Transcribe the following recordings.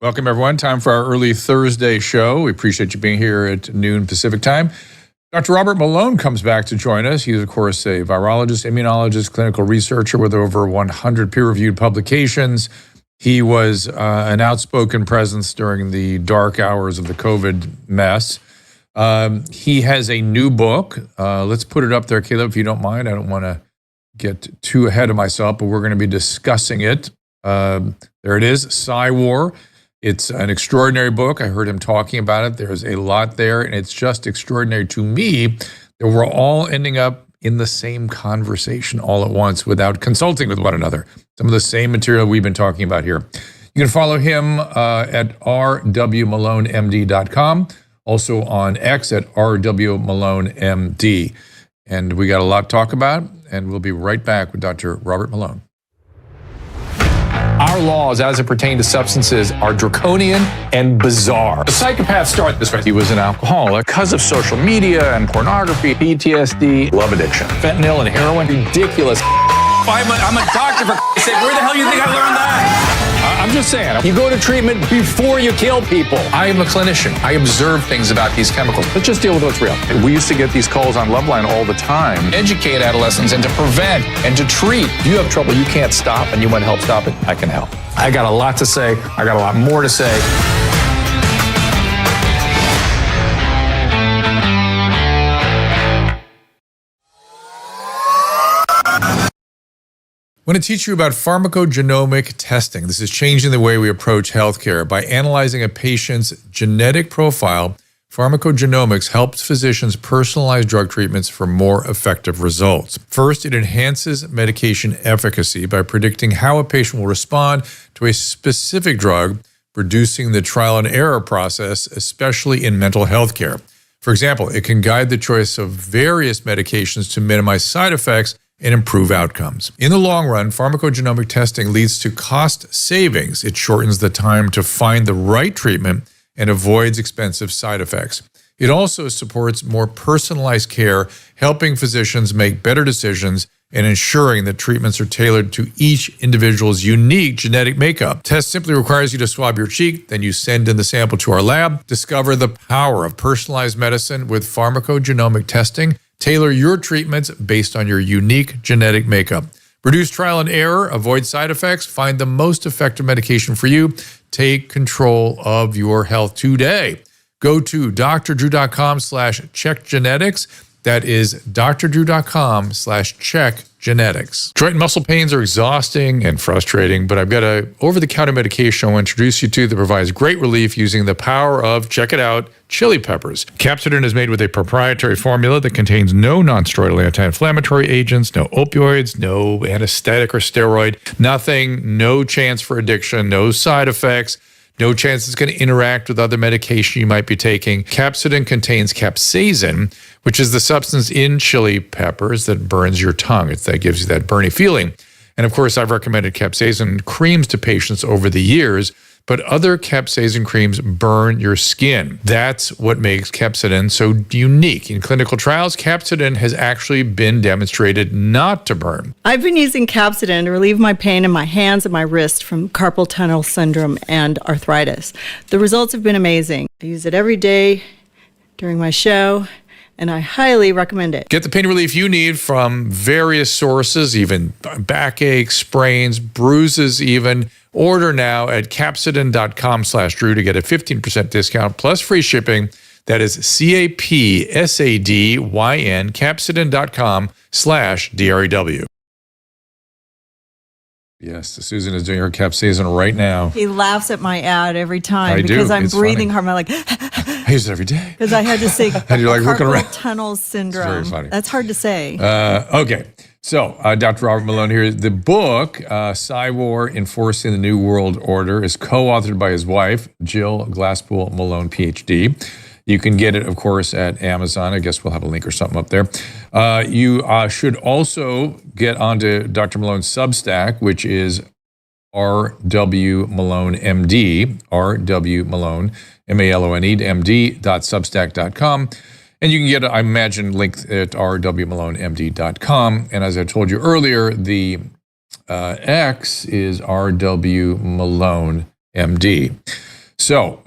Welcome, everyone. Time for our early Thursday show. We appreciate you being here at noon Pacific time. Dr. Robert Malone comes back to join us. He's, of course, a virologist, immunologist, clinical researcher with over 100 peer-reviewed publications. He was an outspoken presence during the dark hours of the COVID mess. He has a new book. Let's put it up there, Caleb, if you don't mind. I don't want to get too ahead of myself, but we're going to be discussing it. There it is, Psych. It's an extraordinary book. I heard him talking about it. There's a lot there, and it's just extraordinary to me that we're all ending up in the same conversation all at once without consulting with one another. Some of the same material we've been talking about here. You can follow him at rwmalonemd.com, also on X at rwmalonemd. And we got a lot to talk about, and we'll be right back with Dr. Robert Malone. Our laws, as it pertains to substances, are draconian and bizarre. The psychopaths start this way. He was an alcoholic because of social media and pornography, PTSD, love addiction, fentanyl and heroin. Ridiculous. I'm a doctor, for sake. Where the hell do you think I learned that? I'm just saying, you go to treatment before you kill people. I am a clinician. I observe things about these chemicals. Let's just deal with what's real. We used to get these calls on Loveline all the time. Educate adolescents and to prevent and to treat. If you have trouble you can't stop and you want to help stop it, I can help. I got a lot to say. I got a lot more to say. I want to teach you about pharmacogenomic testing. This is changing the way we approach healthcare. By analyzing a patient's genetic profile, pharmacogenomics helps physicians personalize drug treatments for more effective results. First, it enhances medication efficacy by predicting how a patient will respond to a specific drug, reducing the trial and error process, especially in mental health care. For example, it can guide the choice of various medications to minimize side effects and improve outcomes. In the long run, pharmacogenomic testing leads to cost savings. It shortens the time to find the right treatment and avoids expensive side effects. It also supports more personalized care, helping physicians make better decisions and ensuring that treatments are tailored to each individual's unique genetic makeup. Test simply requires you to swab your cheek, then you send in the sample to our lab. Discover the power of personalized medicine with pharmacogenomic testing. Tailor your treatments based on your unique genetic makeup. Reduce trial and error, avoid side effects, find the most effective medication for you. Take control of your health today. Go to drdrew.com/checkgenetics. That is drdrew.com/checkgenetics. Joint and muscle pains are exhausting and frustrating, but I've got a over-the-counter medication I want to introduce you to that provides great relief using the power of, check it out, chili peppers. Capsidin is made with a proprietary formula that contains no non-steroidal anti-inflammatory agents, no opioids, no anesthetic or steroid, nothing, no chance for addiction, no side effects. No chance it's going to interact with other medication you might be taking. Capsidin contains capsaicin, which is the substance in chili peppers that burns your tongue. That gives you that burny feeling. And of course, I've recommended capsaicin creams to patients over the years, but other capsaicin creams burn your skin. That's what makes capsidin so unique. In clinical trials, capsidin has actually been demonstrated not to burn. I've been using capsidin to relieve my pain in my hands and my wrist from carpal tunnel syndrome and arthritis. The results have been amazing. I use it every day during my show, and I highly recommend it. Get the pain relief you need from various sources, even backache, sprains, bruises even. Order now at capsidin.com/Drew to get a 15% discount plus free shipping. That is CAPSADYN, capsidin.com/DREW. Yes, Susan is doing her capsaicin right now. He laughs at my ad every time because because I'm it's breathing funny. hard. I'm like, I use it every day. because I had to say And you're like looking around. carpal tunnel syndrome. It's very funny. That's hard to say. Okay, so Dr. Robert Malone here. The book, Psych, Enforcing the New World Order, is co-authored by his wife, Jill Glasspool Malone, PhD. You can get it, of course, at Amazon. I guess we'll have a link or something up there. You should also get onto Dr. Malone's Substack, which is R.W. Malone, MD, R.W. Malone, M-A-L-O-N-E, MD.substack.com. And you can get, I imagine, linked at rwmalonemd.com. And as I told you earlier, the X is R.W. Malone, MD. So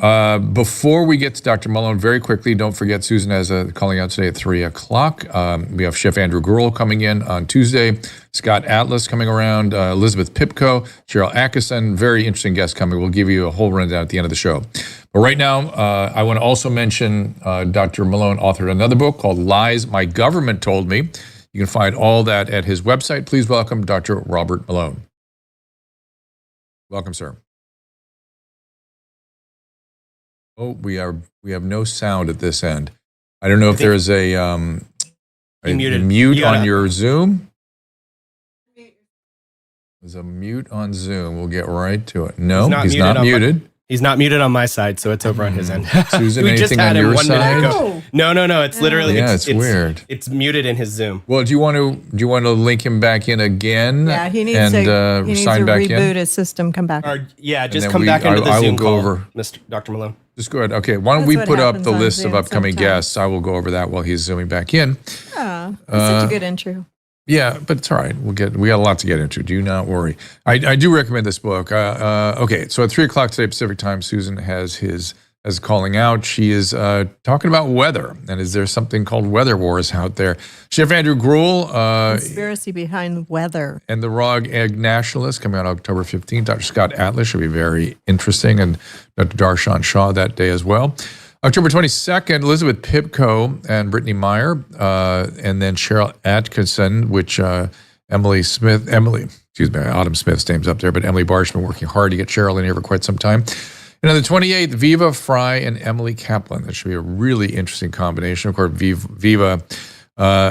before we get to Dr. Malone, very quickly, don't forget Susan has a calling out today at 3 o'clock. We have Chef Andrew Gruel coming in on Tuesday, Scott Atlas coming around, Elizabeth Pipko, Cheryl Atkinson, very interesting guests coming. We'll give you a whole rundown at the end of the show. But right now, I want to also mention Dr. Malone authored another book called Lies My Government Told Me. You can find all that at his website. Please welcome Dr. Robert Malone. Welcome, sir. Oh, we have no sound at this end. I don't know if there's a mute on your Zoom. There's a mute on Zoom. We'll get right to it. No, he's not muted. He's not muted on my side, so it's over on his end. Susan, anything on your side? No. It's literally it's weird. It's muted in his Zoom. Well, do you want to link him back in again? Yeah, he needs to reboot his system, come back. Just come back into the Zoom go call, over. Mr. Dr. Malone. Just go ahead. Okay, why don't we put up the list of upcoming guests? I will go over that while he's zooming back in. Oh, that's such a good intro. Yeah, but it's all right. We got a lot to get into. Do not worry. I do recommend this book. Okay, so at 3 o'clock today Pacific time, Susan has calling out. She is talking about weather, and is there something called weather wars out there? Chef Andrew Gruel, conspiracy behind weather, and the Raw Egg Nationalist coming out October 15th. Dr. Scott Atlas should be very interesting, and Dr. Darshan Shah that day as well. October 22nd, Elizabeth Pipko and Brittany Meyer, and then Cheryl Atkinson, which Autumn Smith's name's up there, but Emily Barsh's been working hard to get Cheryl in here for quite some time. And on the 28th, Viva Fry and Emily Kaplan. That should be a really interesting combination. Of course, Viva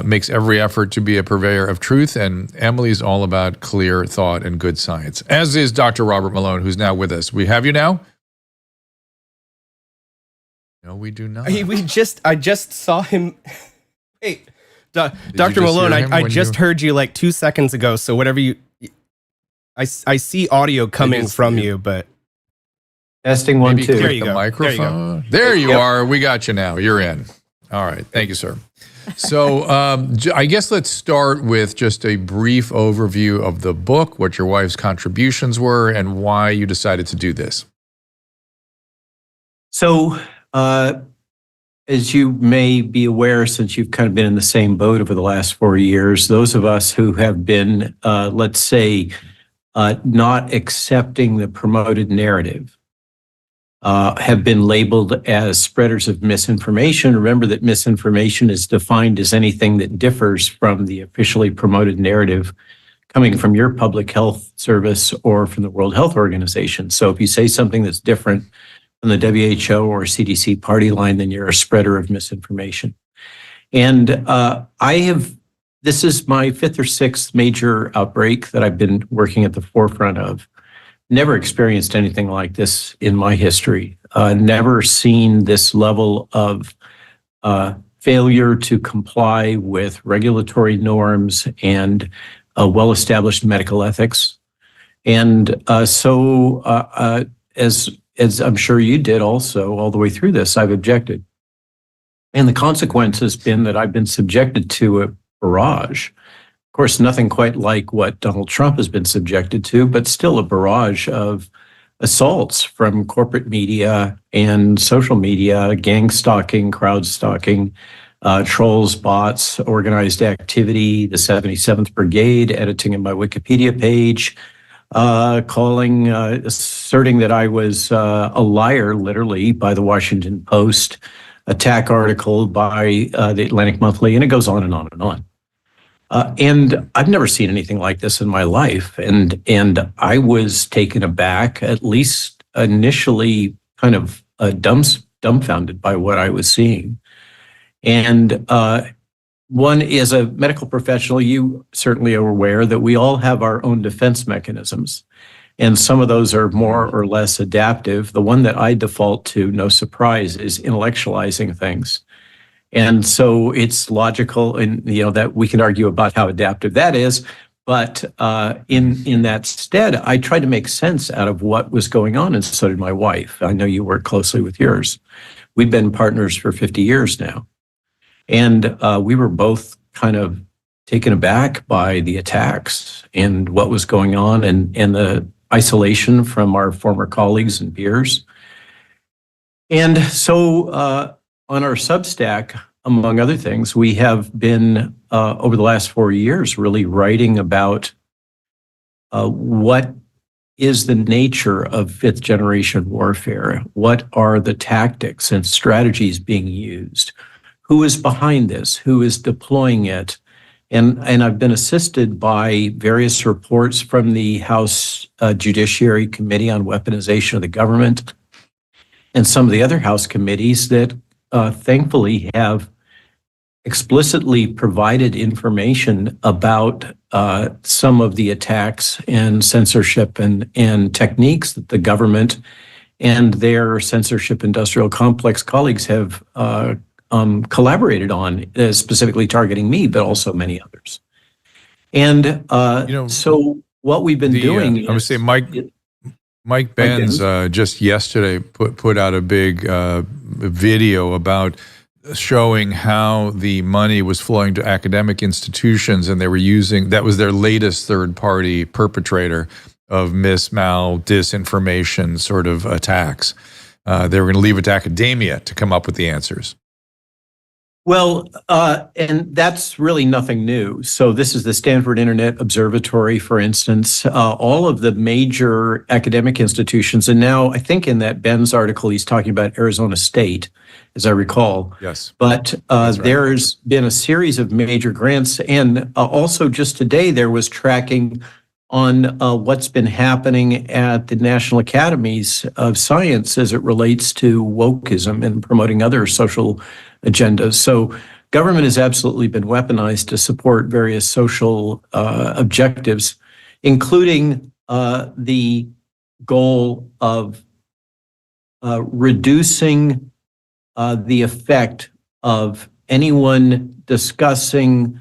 makes every effort to be a purveyor of truth, and Emily's all about clear thought and good science, as is Dr. Robert Malone, who's now with us. We have you now? No, we do not. I just saw him. Hey, Dr. Malone, I just heard you like 2 seconds ago. So whatever I see audio coming from you, but testing 1 2. There you go. Microphone. There you are. We got you now. You're in. All right. Thank you, sir. So I guess let's start with just a brief overview of the book, what your wife's contributions were, and why you decided to do this. So, as you may be aware, since you've kind of been in the same boat over the last 4 years, those of us who have been, let's say, not accepting the promoted narrative, have been labeled as spreaders of misinformation. Remember that misinformation is defined as anything that differs from the officially promoted narrative coming from your public health service or from the World Health Organization. So if you say something that's different from the WHO or CDC party line, then you're a spreader of misinformation. And this is my 5th or 6th major outbreak that I've been working at the forefront of. Never experienced anything like this in my history. Never seen this level of failure to comply with regulatory norms and well-established medical ethics. And so as I'm sure you did also all the way through this, I've objected. And the consequence has been that I've been subjected to a barrage. Of course, nothing quite like what Donald Trump has been subjected to, but still a barrage of assaults from corporate media and social media, gang stalking, crowd stalking, trolls, bots, organized activity, the 77th Brigade editing in my Wikipedia page, asserting that I was a liar, literally, by the Washington Post, attack article by the Atlantic Monthly, and it goes on and on and on. And I've never seen anything like this in my life. And I was taken aback, at least initially kind of dumbfounded by what I was seeing. And one, as a medical professional, you certainly are aware that we all have our own defense mechanisms. And some of those are more or less adaptive. The one that I default to, no surprise, is intellectualizing things. And so it's logical, and that we can argue about how adaptive that is. But in that stead, I tried to make sense out of what was going on, and so did my wife. I know you work closely with yours. We've been partners for 50 years now. And we were both kind of taken aback by the attacks and what was going on and the isolation from our former colleagues and peers. And so on our Substack, among other things, we have been, over the last 4 years, really writing about what is the nature of fifth generation warfare? What are the tactics and strategies being used? Who is behind this? Who is deploying it? And I've been assisted by various reports from the House Judiciary Committee on Weaponization of the Government and some of the other House committees that thankfully have explicitly provided information about some of the attacks and censorship and techniques that the government and their censorship industrial complex colleagues have collaborated on, specifically targeting me, but also many others. And so what we've been doing I would say Mike Benz just yesterday put out a big video about showing how the money was flowing to academic institutions, and they were using, that was their latest third-party perpetrator of disinformation sort of attacks. They were going to leave it to academia to come up with the answers. Well, and that's really nothing new. So this is the Stanford Internet Observatory, for instance, all of the major academic institutions. And now I think in that Ben's article, he's talking about Arizona State, as I recall. Yes. But right. There's been a series of major grants. And also just today, there was tracking on what's been happening at the National Academies of Science as it relates to wokeism and promoting other social agendas. So government has absolutely been weaponized to support various social objectives, including the goal of reducing the effect of anyone discussing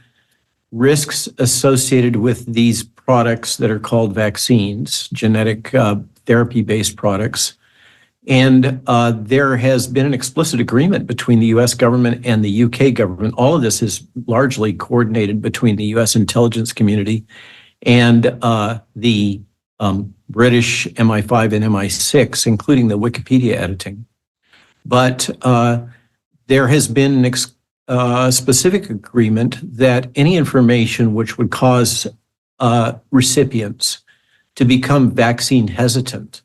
risks associated with these products that are called vaccines, genetic therapy-based products. And there has been an explicit agreement between the US government and the UK government. All of this is largely coordinated between the US intelligence community and the British MI5 and MI6, including the Wikipedia editing. But there has been a specific agreement that any information which would cause recipients to become vaccine hesitant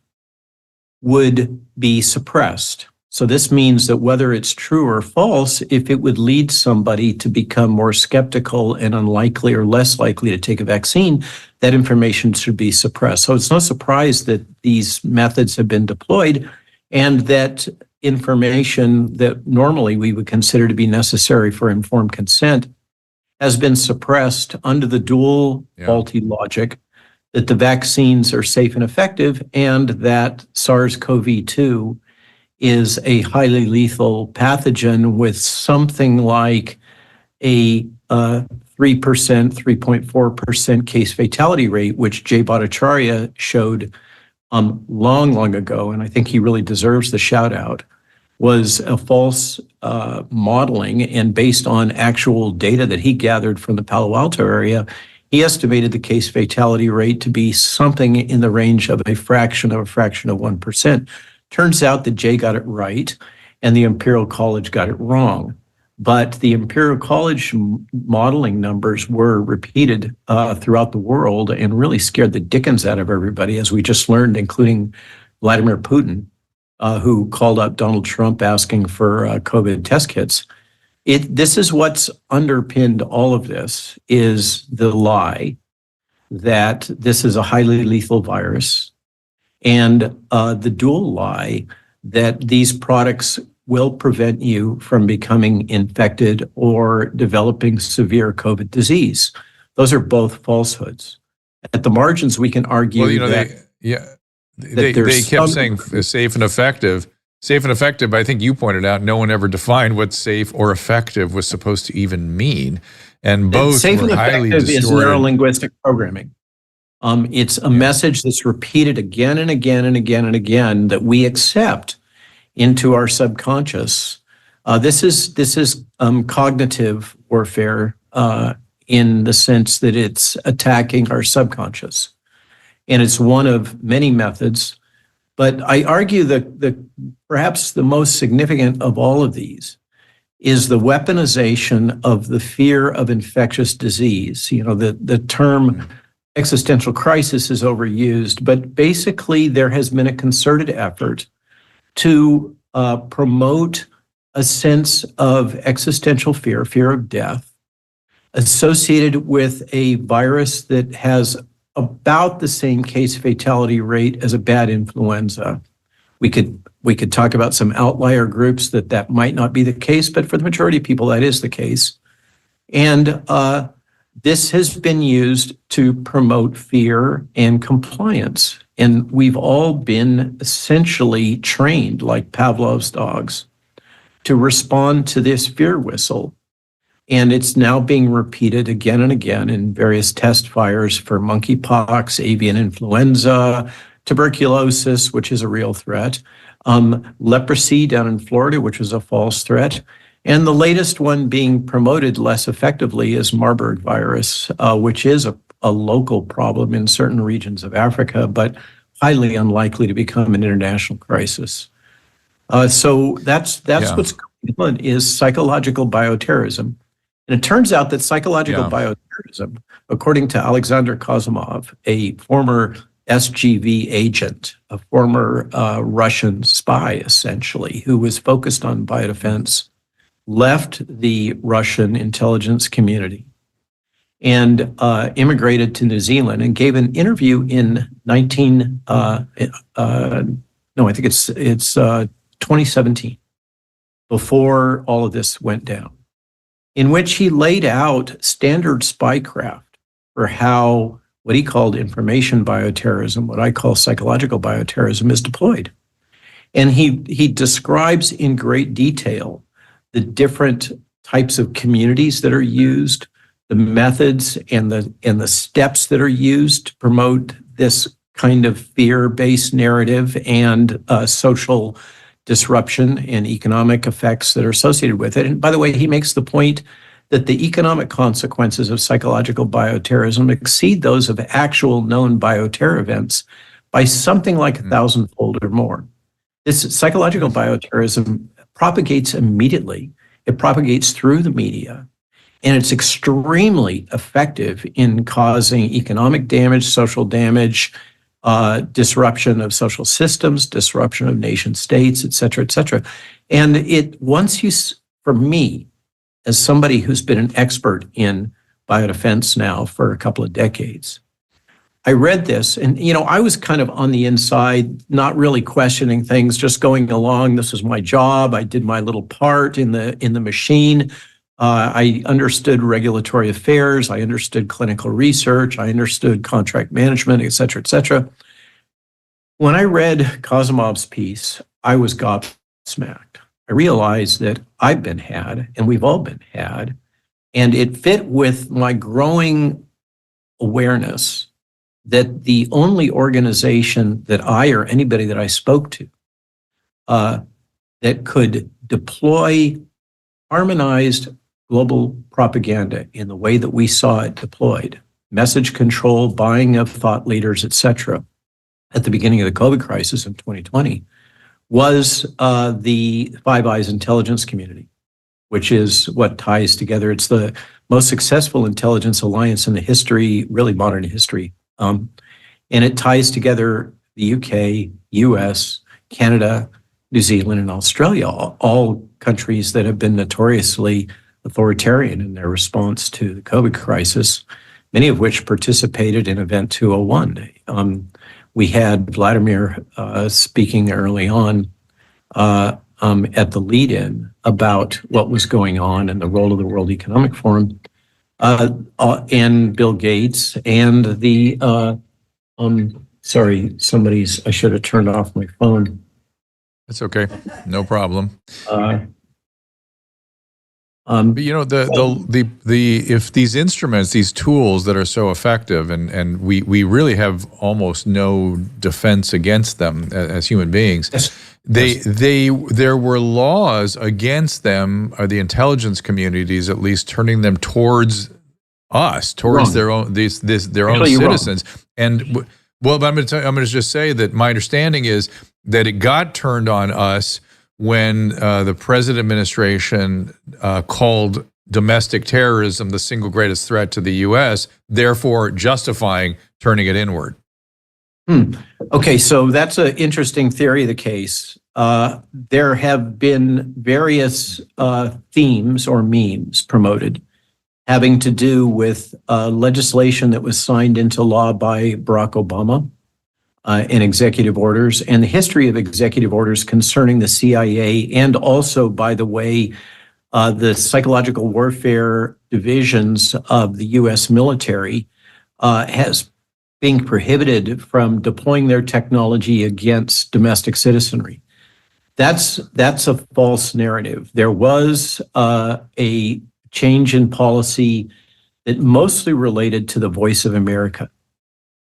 would be suppressed. So this means that whether it's true or false, if it would lead somebody to become more skeptical and unlikely or less likely to take a vaccine, that information should be suppressed. So it's no surprise that these methods have been deployed and that information that normally we would consider to be necessary for informed consent has been suppressed under the dual faulty logic that the vaccines are safe and effective and that SARS-CoV-2 is a highly lethal pathogen with something like a 3%, 3.4% case fatality rate, which Jay Bhattacharya showed long ago, and I think he really deserves the shout out, was a false modeling, and based on actual data that he gathered from the Palo Alto area, he estimated the case fatality rate to be something in the range of a fraction of 1%. Turns out that Jay got it right and the Imperial College got it wrong. But the Imperial College modeling numbers were repeated throughout the world and really scared the dickens out of everybody, as we just learned, including Vladimir Putin, who called up Donald Trump asking for COVID test kits. This is what's underpinned all of this, is the lie that this is a highly lethal virus and the dual lie that these products will prevent you from becoming infected or developing severe COVID disease. Those are both falsehoods. At the margins, we can argue they kept saying safe and effective. Safe and effective, I think you pointed out, no one ever defined what safe or effective was supposed to even mean. And both safe were and highly effective distorted. is neurolinguistic programming. It's a message that's repeated again and again and again and again that we accept into our subconscious. This is cognitive warfare in the sense that it's attacking our subconscious. And it's one of many methods. But I argue that perhaps the most significant of all of these is the weaponization of the fear of infectious disease. You know, the term existential crisis is overused, but basically there has been a concerted effort to promote a sense of existential fear of death, associated with a virus that has about the same case fatality rate as a bad influenza. We could talk about some outlier groups that might not be the case, but for the majority of people, that is the case. And this has been used to promote fear and compliance. And we've all been essentially trained, like Pavlov's dogs, to respond to this fear whistle. And it's now being repeated again and again in various test fires for monkeypox, avian influenza, tuberculosis, which is a real threat, leprosy down in Florida, which was a false threat. And the latest one being promoted less effectively is Marburg virus, which is a local problem in certain regions of Africa, but highly unlikely to become an international crisis. So that's what's going on, is psychological bioterrorism. And it turns out that psychological bioterrorism, according to Alexander Kazimov, a former SGV agent, a former Russian spy, essentially, who was focused on biodefense, left the Russian intelligence community and immigrated to New Zealand and gave an interview in 2017, before all of this went down, in which he laid out standard spycraft for how what he called information bioterrorism, what I call psychological bioterrorism, is deployed. And he describes in great detail the different types of communities that are used, the methods and the steps that are used to promote this kind of fear-based narrative and social disruption and economic effects that are associated with it. And by the way, he makes the point that the economic consequences of psychological bioterrorism exceed those of actual known bioterror events by something like 1,000-fold or more. This psychological bioterrorism propagates immediately. It propagates through the media, and it's extremely effective in causing economic damage, social damage, disruption of social systems, disruption of nation states, et cetera, et cetera. And for me, as somebody who's been an expert in biodefense now for a couple of decades, I read this and, I was kind of on the inside, not really questioning things, just going along. This was my job. I did my little part in the machine. I understood regulatory affairs. I understood clinical research. I understood contract management, et cetera, et cetera. When I read Kazimov's piece, I was gobsmacked. I realized that I've been had, and we've all been had, and it fit with my growing awareness that the only organization that I or anybody that I spoke to that could deploy harmonized global propaganda in the way that we saw it deployed, message control, buying of thought leaders, et cetera, at the beginning of the COVID crisis in 2020, was the Five Eyes intelligence community, which is what ties together. It's the most successful intelligence alliance in the history, really modern history. And it ties together the UK, US, Canada, New Zealand, and Australia, all countries that have been notoriously authoritarian in their response to the COVID crisis, many of which participated in Event 201. We had Vladimir speaking early on at the lead-in about what was going on and the role of the World Economic Forum, and Bill Gates and the, I should have turned off my phone. That's okay, no problem. But if these instruments, these tools that are so effective, and we really have almost no defense against them as human beings. Yes. There were laws against them, or the intelligence communities at least, turning them towards us, towards their own citizens. And Well, but I'm going to just say that my understanding is that it got turned on us when the present administration called domestic terrorism the single greatest threat to the U.S., therefore justifying turning it inward. Okay, so that's an interesting theory of the case. There have been various themes or memes promoted having to do with legislation that was signed into law by Barack Obama and executive orders, and the history of executive orders concerning the CIA, and also, by the way, the psychological warfare divisions of the U.S. military has been prohibited from deploying their technology against domestic citizenry. That's a false narrative. There was a change in policy that mostly related to the Voice of America.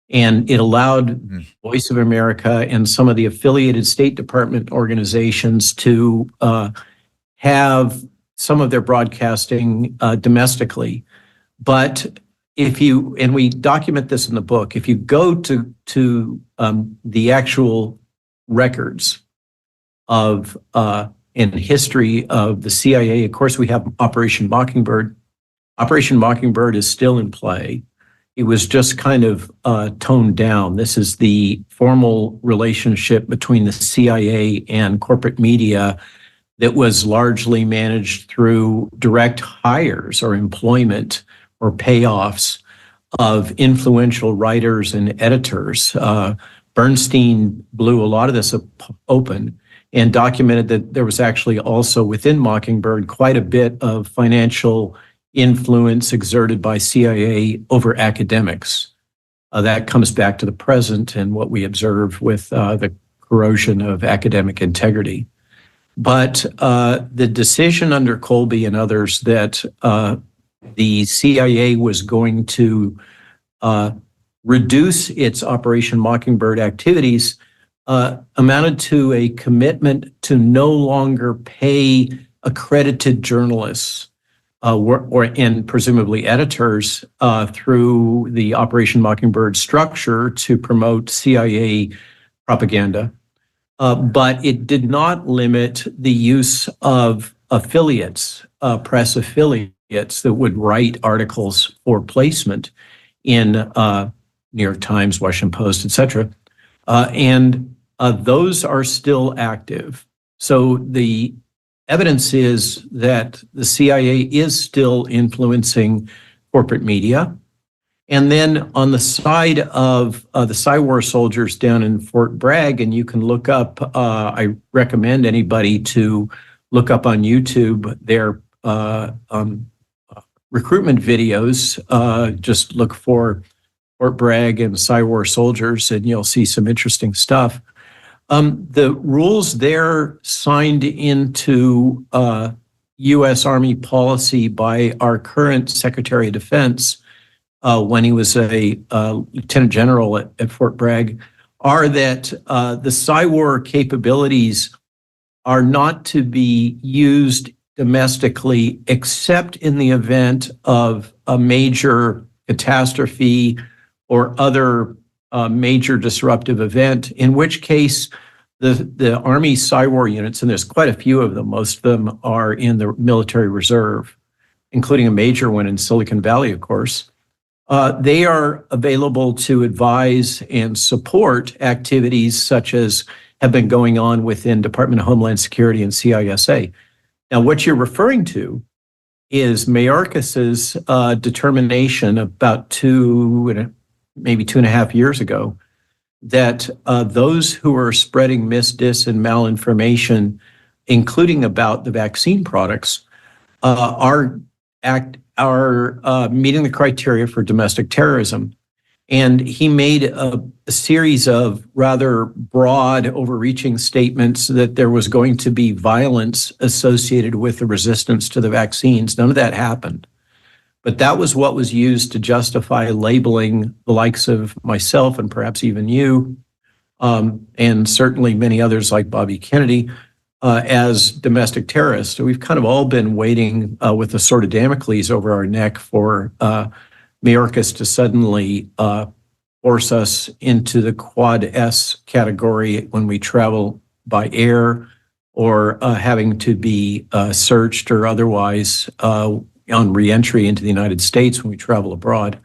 And it allowed Voice of America and some of the affiliated State Department organizations to have some of their broadcasting domestically. But if you, and we document this in the book, if you go to the actual records of in history of the CIA, of course, we have Operation Mockingbird. Operation Mockingbird is still in play. It was just kind of toned down. This is the formal relationship between the CIA and corporate media that was largely managed through direct hires or employment or payoffs of influential writers and editors. Bernstein blew a lot of this open and documented that there was actually also within Mockingbird quite a bit of financial influence exerted by CIA over academics. That comes back to the present and what we observe with the corrosion of academic integrity. But the decision under Colby and others that the CIA was going to reduce its Operation Mockingbird activities amounted to a commitment to no longer pay accredited journalists and presumably editors through the Operation Mockingbird structure to promote CIA propaganda. But it did not limit the use of affiliates, press affiliates that would write articles for placement in New York Times, Washington Post, etc. And those are still active. So the evidence is that the CIA is still influencing corporate media. And then on the side of the Psywar soldiers down in Fort Bragg, and you can look up, I recommend anybody to look up on YouTube their recruitment videos. Just look for Fort Bragg and Psywar soldiers, and you'll see some interesting stuff. The rules there signed into U.S. Army policy by our current Secretary of Defense when he was a lieutenant general at Fort Bragg are that the Psywar capabilities are not to be used domestically except in the event of a major catastrophe or other major disruptive event, in which case the Army Psywar units, and there's quite a few of them, most of them are in the military reserve, including a major one in Silicon Valley, of course. They are available to advise and support activities such as have been going on within Department of Homeland Security and CISA. Now, what you're referring to is Mayorkas's determination about maybe 2.5 years ago that those who are spreading dis, and malinformation, including about the vaccine products, are meeting the criteria for domestic terrorism. And he made a series of rather broad, overreaching statements that there was going to be violence associated with the resistance to the vaccines. None of that happened. But that was what was used to justify labeling the likes of myself and perhaps even you, and certainly many others like Bobby Kennedy, as domestic terrorists. So we've kind of all been waiting with a sword of Damocles over our neck for Mayorkas to suddenly force us into the quad S category when we travel by air, or having to be searched or otherwise on reentry into the United States when we travel abroad.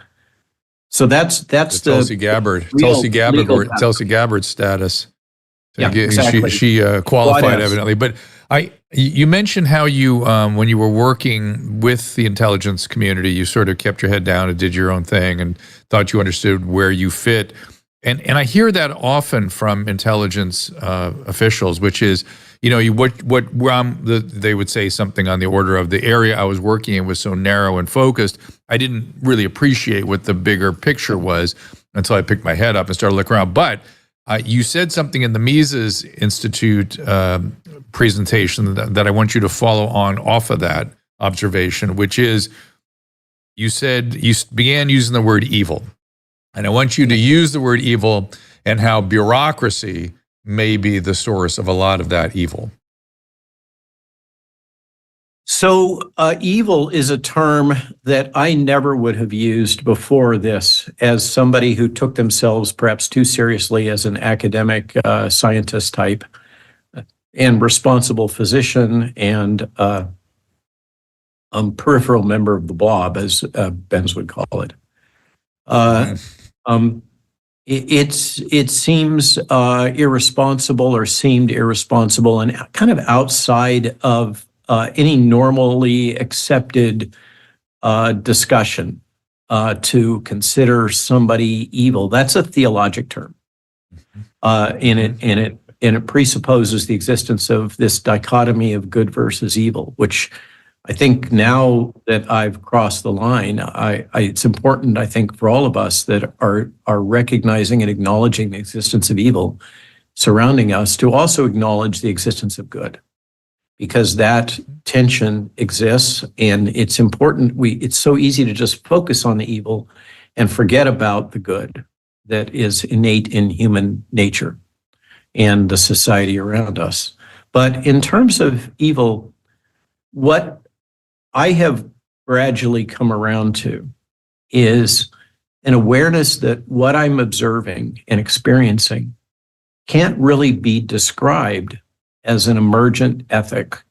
So that's the Tulsi Gabbard, Tulsi Gabbard status. Yeah, exactly. She qualified evidently, but you mentioned how you when you were working with the intelligence community, you sort of kept your head down and did your own thing and thought you understood where you fit. And I hear that often from intelligence officials, which is, they would say something on the order of, the area I was working in was so narrow and focused, I didn't really appreciate what the bigger picture was until I picked my head up and started looking around. But you said something in the Mises Institute presentation that I want you to follow on off of that observation, which is, you said you began using the word evil. And I want you to use the word evil and how bureaucracy may be the source of a lot of that evil. So evil is a term that I never would have used before this, as somebody who took themselves perhaps too seriously as an academic scientist type and responsible physician and peripheral member of the blob, as Benz would call it. It seems irresponsible, or seemed irresponsible, and kind of outside of any normally accepted discussion to consider somebody evil. That's a theologic term, and it presupposes the existence of this dichotomy of good versus evil, which I think now that I've crossed the line, it's important, I think, for all of us that are recognizing and acknowledging the existence of evil surrounding us, to also acknowledge the existence of good, because that tension exists, and it's important. It's so easy to just focus on the evil and forget about the good that is innate in human nature and the society around us. But in terms of evil, what I have gradually come around to is an awareness that what I'm observing and experiencing can't really be described as an emergent ethic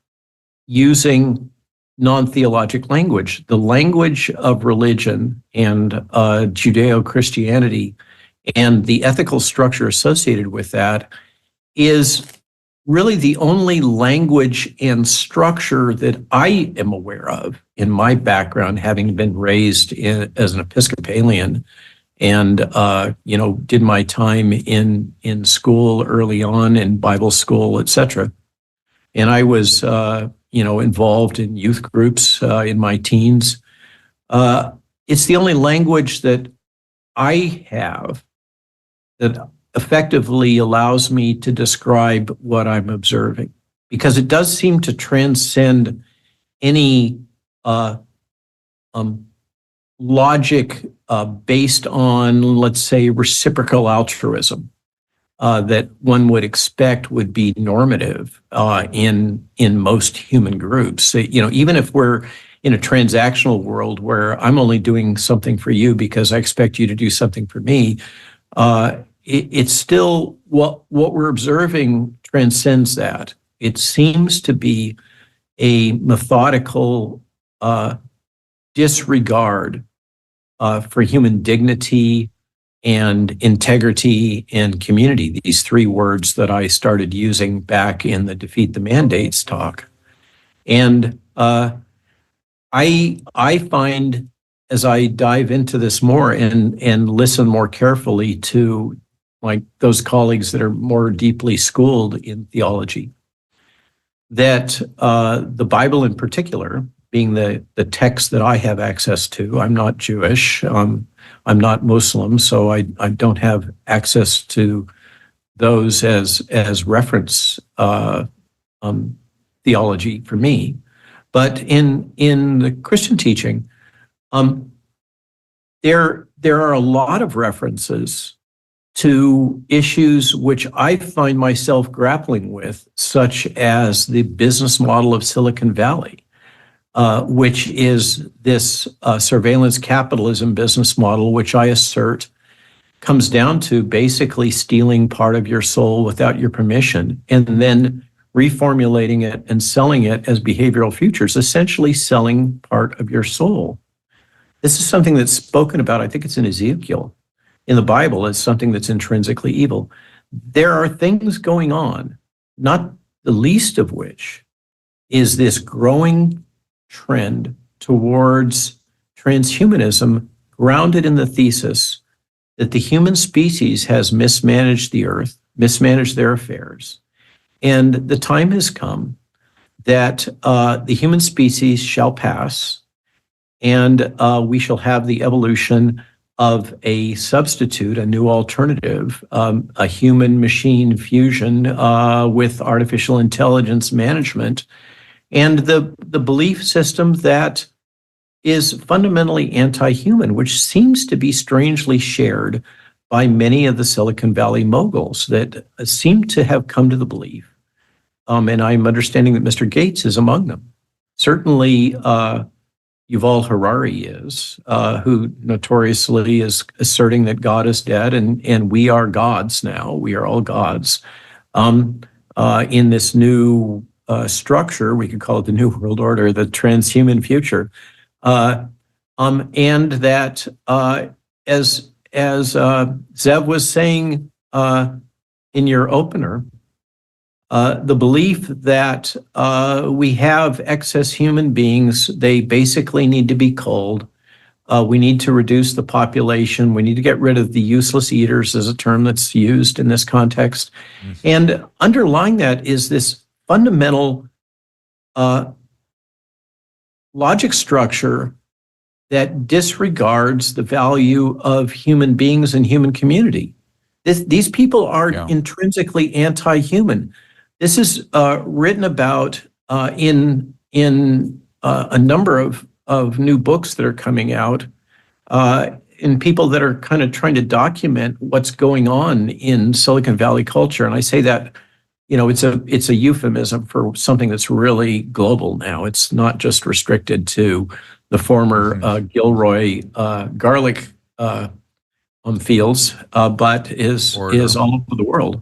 using non-theologic language. The language of religion and Judeo-Christianity and the ethical structure associated with that is really the only language and structure that I am aware of in my background, having been raised as an Episcopalian and, did my time in school early on, in Bible school, etc. And I was, involved in youth groups in my teens. It's the only language that I have that effectively allows me to describe what I'm observing, because it does seem to transcend any logic based on, let's say, reciprocal altruism that one would expect would be normative in most human groups. So, even if we're in a transactional world where I'm only doing something for you because I expect you to do something for me, it's still what we're observing transcends that. It seems to be a methodical disregard for human dignity and integrity and community, these three words that I started using back in the Defeat the Mandates talk. And I find, as I dive into this more and listen more carefully to those colleagues that are more deeply schooled in theology, that the Bible in particular, being the text that I have access to, I'm not Jewish, I'm not Muslim, so I don't have access to those as reference theology for me. But in the Christian teaching, there are a lot of references to issues which I find myself grappling with, such as the business model of Silicon Valley, which is this surveillance capitalism business model, which I assert comes down to basically stealing part of your soul without your permission and then reformulating it and selling it as behavioral futures, essentially selling part of your soul. This is something that's spoken about, I think it's in Ezekiel, in the Bible, as something that's intrinsically evil. There are things going on, not the least of which is this growing trend towards transhumanism grounded in the thesis that the human species has mismanaged the earth, mismanaged their affairs. And the time has come that the human species shall pass, and we shall have the evolution of a substitute, a new alternative, a human-machine fusion with artificial intelligence management, and the belief system that is fundamentally anti-human, which seems to be strangely shared by many of the Silicon Valley moguls that seem to have come to the belief. And I'm understanding that Mr. Gates is among them. Certainly, Yuval Harari is, who notoriously is asserting that God is dead and we are gods now. We are all gods. In this new structure, we could call it the New World Order, the transhuman future. And that, as Zev was saying in your opener, the belief that we have excess human beings, they basically need to be culled. We need to reduce the population. We need to get rid of the useless eaters, as a term that's used in this context. Mm-hmm. And underlying that is this fundamental logic structure that disregards the value of human beings and human community. These people are intrinsically anti-human. This is written about in a number of new books that are coming out, in people that are kind of trying to document what's going on in Silicon Valley culture. And I say that, it's a euphemism for something that's really global now. It's not just restricted to the former Gilroy garlic fields, but is all over the world.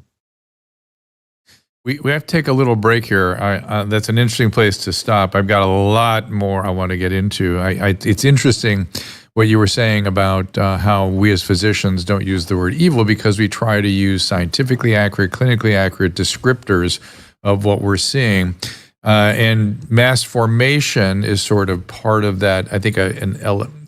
We have to take a little break here. That's an interesting place to stop. I've got a lot more I want to get into. It's interesting what you were saying about how we as physicians don't use the word evil because we try to use scientifically accurate, clinically accurate descriptors of what we're seeing. And mass formation is sort of part of that, I think, an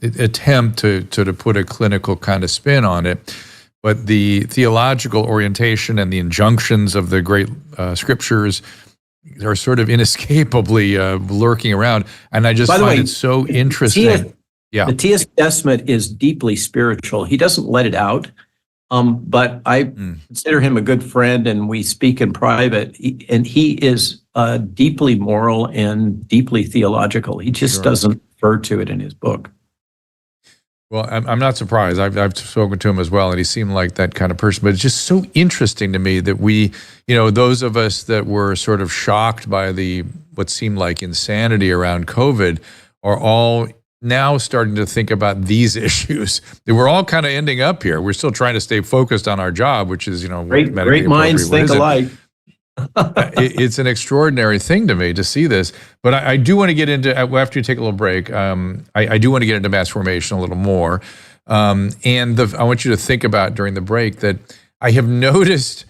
attempt to put a clinical kind of spin on it. But the theological orientation and the injunctions of the great scriptures are sort of inescapably lurking around. And I just find it so interesting. Matthias Desmet is deeply spiritual. He doesn't let it out, but I consider him a good friend, and we speak in private. And he is deeply moral and deeply theological. He just doesn't refer to it in his book. Well, I'm not surprised. I've spoken to him as well, and he seemed like that kind of person. But it's just so interesting to me that we, those of us that were sort of shocked by what seemed like insanity around COVID are all now starting to think about these issues. That we're all kind of ending up here. We're still trying to stay focused on our job, which is, great minds think alike. It's an extraordinary thing to me to see this, but I do want to get into, after you take a little break, I do want to get into mass formation a little more. I want you to think about during the break that I have noticed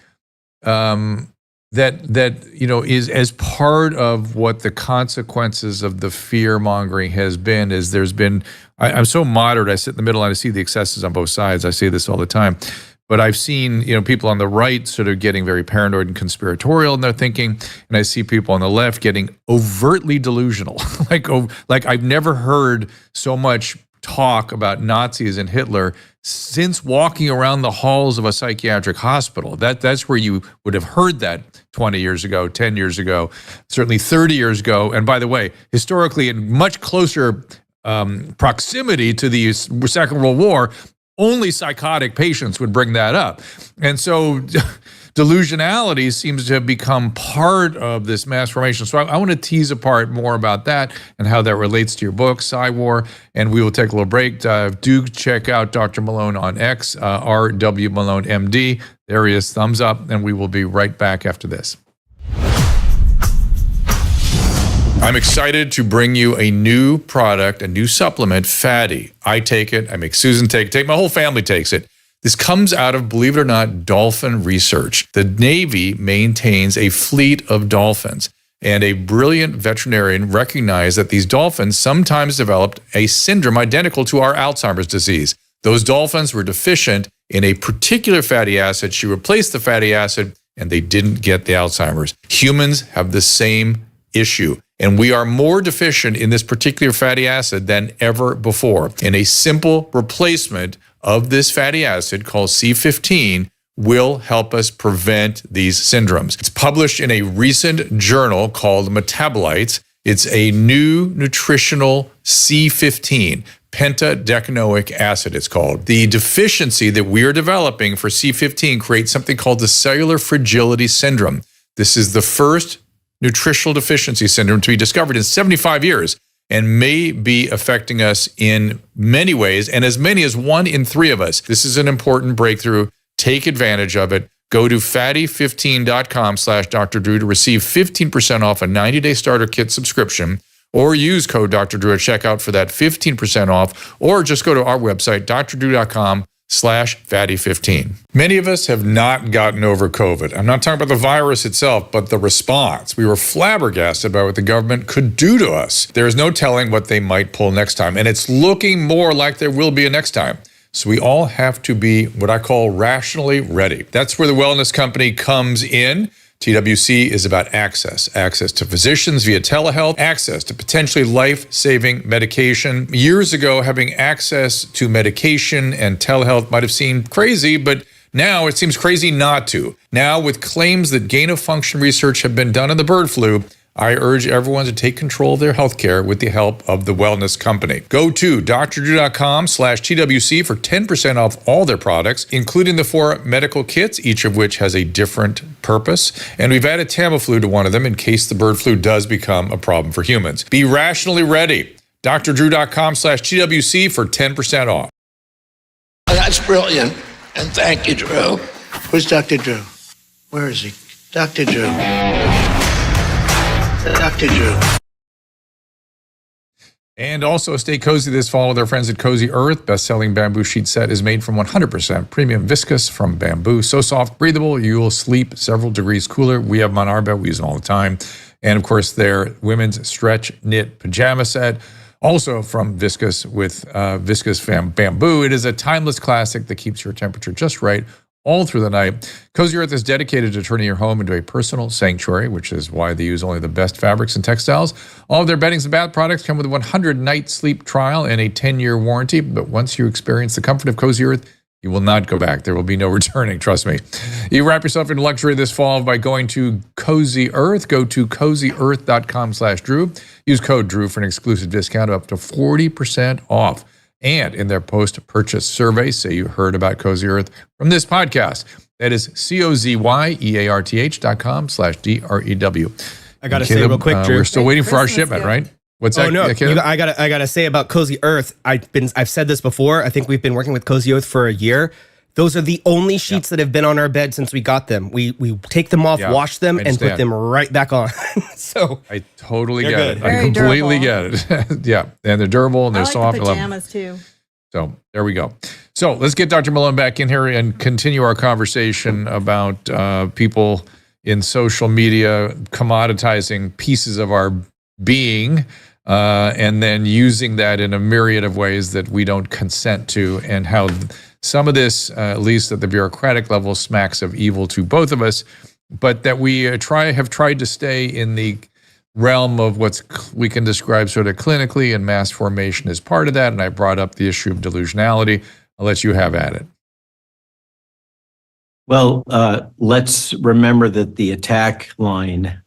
that is as part of what the consequences of the fear mongering has been, is there's been, I'm so moderate, I sit in the middle and I see the excesses on both sides. I say this all the time. But I've seen, people on the right sort of getting very paranoid and conspiratorial in their thinking, and I see people on the left getting overtly delusional. like I've never heard so much talk about Nazis and Hitler since walking around the halls of a psychiatric hospital. That's where you would have heard that 20 years ago, 10 years ago, certainly 30 years ago. And by the way, historically in much closer proximity to the Second World War, only psychotic patients would bring that up. And so delusionality seems to have become part of this mass formation. So I want to tease apart more about that and how that relates to your book, Psywar, and we will take a little break. Do check out Dr. Malone on X, RW Malone MD. There he is, thumbs up, and we will be right back after this. I'm excited to bring you a new product, a new supplement, Fatty. I take it, I make Susan take it, my whole family takes it. This comes out of, believe it or not, dolphin research. The Navy maintains a fleet of dolphins, and a brilliant veterinarian recognized that these dolphins sometimes developed a syndrome identical to our Alzheimer's disease. Those dolphins were deficient in a particular fatty acid. She replaced the fatty acid, and they didn't get the Alzheimer's. Humans have the same issue, and we are more deficient in this particular fatty acid than ever before. And a simple replacement of this fatty acid called C15 will help us prevent these syndromes. It's published in a recent journal called Metabolites. It's a new nutritional C15, pentadecanoic acid it's called. The deficiency that we are developing for C15 creates something called the cellular fragility syndrome. This is the first nutritional deficiency syndrome to be discovered in 75 years. And may be affecting us in many ways, and as many as 1 in 3 of us. This is an important breakthrough. Take advantage of it. Go to fatty15.com/Dr. Drew to receive 15% off a 90-day starter kit subscription, or use code Dr. Drew at checkout for that 15% off, or just go to our website, drdrew.com/fatty15. Many of us have not gotten over COVID. I'm not talking about the virus itself, but the response. We were flabbergasted by what the government could do to us. There is no telling what they might pull next time, and it's looking more like there will be a next time. So we all have to be what I call rationally ready. That's where the wellness company comes in. TWC is about access to physicians via telehealth, access to potentially life-saving medication. Years ago, having access to medication and telehealth might have seemed crazy, but now it seems crazy not to. Now, with claims that gain-of-function research have been done on the bird flu, I urge everyone to take control of their healthcare with the help of the wellness company. Go to drdrew.com/TWC for 10% off all their products, including the 4 medical kits, each of which has a different purpose. And we've added Tamiflu to one of them in case the bird flu does become a problem for humans. Be rationally ready. drdrew.com/TWC for 10% off. That's brilliant. And thank you, Drew. Where's Dr. Drew? Where is he? Dr. Drew. Dr. Drew. And also stay cozy this fall with our friends at Cozy Earth. Best-selling bamboo sheet set is made from 100% premium viscose from bamboo. So soft, breathable, you will sleep several degrees cooler. We have them on our bed. We use them all the time. And, of course, their women's stretch knit pajama set, also from viscose with viscose bamboo. It is a timeless classic that keeps your temperature just right all through the night. Cozy Earth is dedicated to turning your home into a personal sanctuary, which is why they use only the best fabrics and textiles. All of their beddings and bath products come with a 100-night sleep trial and a 10-year warranty. But once you experience the comfort of Cozy Earth, you will not go back. There will be no returning, trust me. You wrap yourself in luxury this fall by going to Cozy Earth. Go to cozyearth.com/Drew. Use code Drew for an exclusive discount of up to 40% off. And in their post-purchase survey, say you heard about Cozy Earth from this podcast. That is COZYEARTH.com/DREW. I got to say real quick, Drew. We're still waiting for our shipment, right? What's that? Oh no, I gotta say about Cozy Earth. I've said this before. I think we've been working with Cozy Earth for a year. Those are the only sheets that have been on our bed since we got them. We take them off, wash them, and put them right back on. So I totally get it. Very I completely durable. get it. Yeah, and they're durable and they're soft. I like the pajamas too. So there we go. So let's get Dr. Malone back in here and continue our conversation about people in social media commoditizing pieces of our being and then using that in a myriad of ways that we don't consent to, and how some of this, at least at the bureaucratic level, smacks of evil to both of us, but that we have tried to stay in the realm of we can describe sort of clinically, and mass formation is part of that. And I brought up the issue of delusionality. I'll let you have at it. Well, let's remember that the attack line,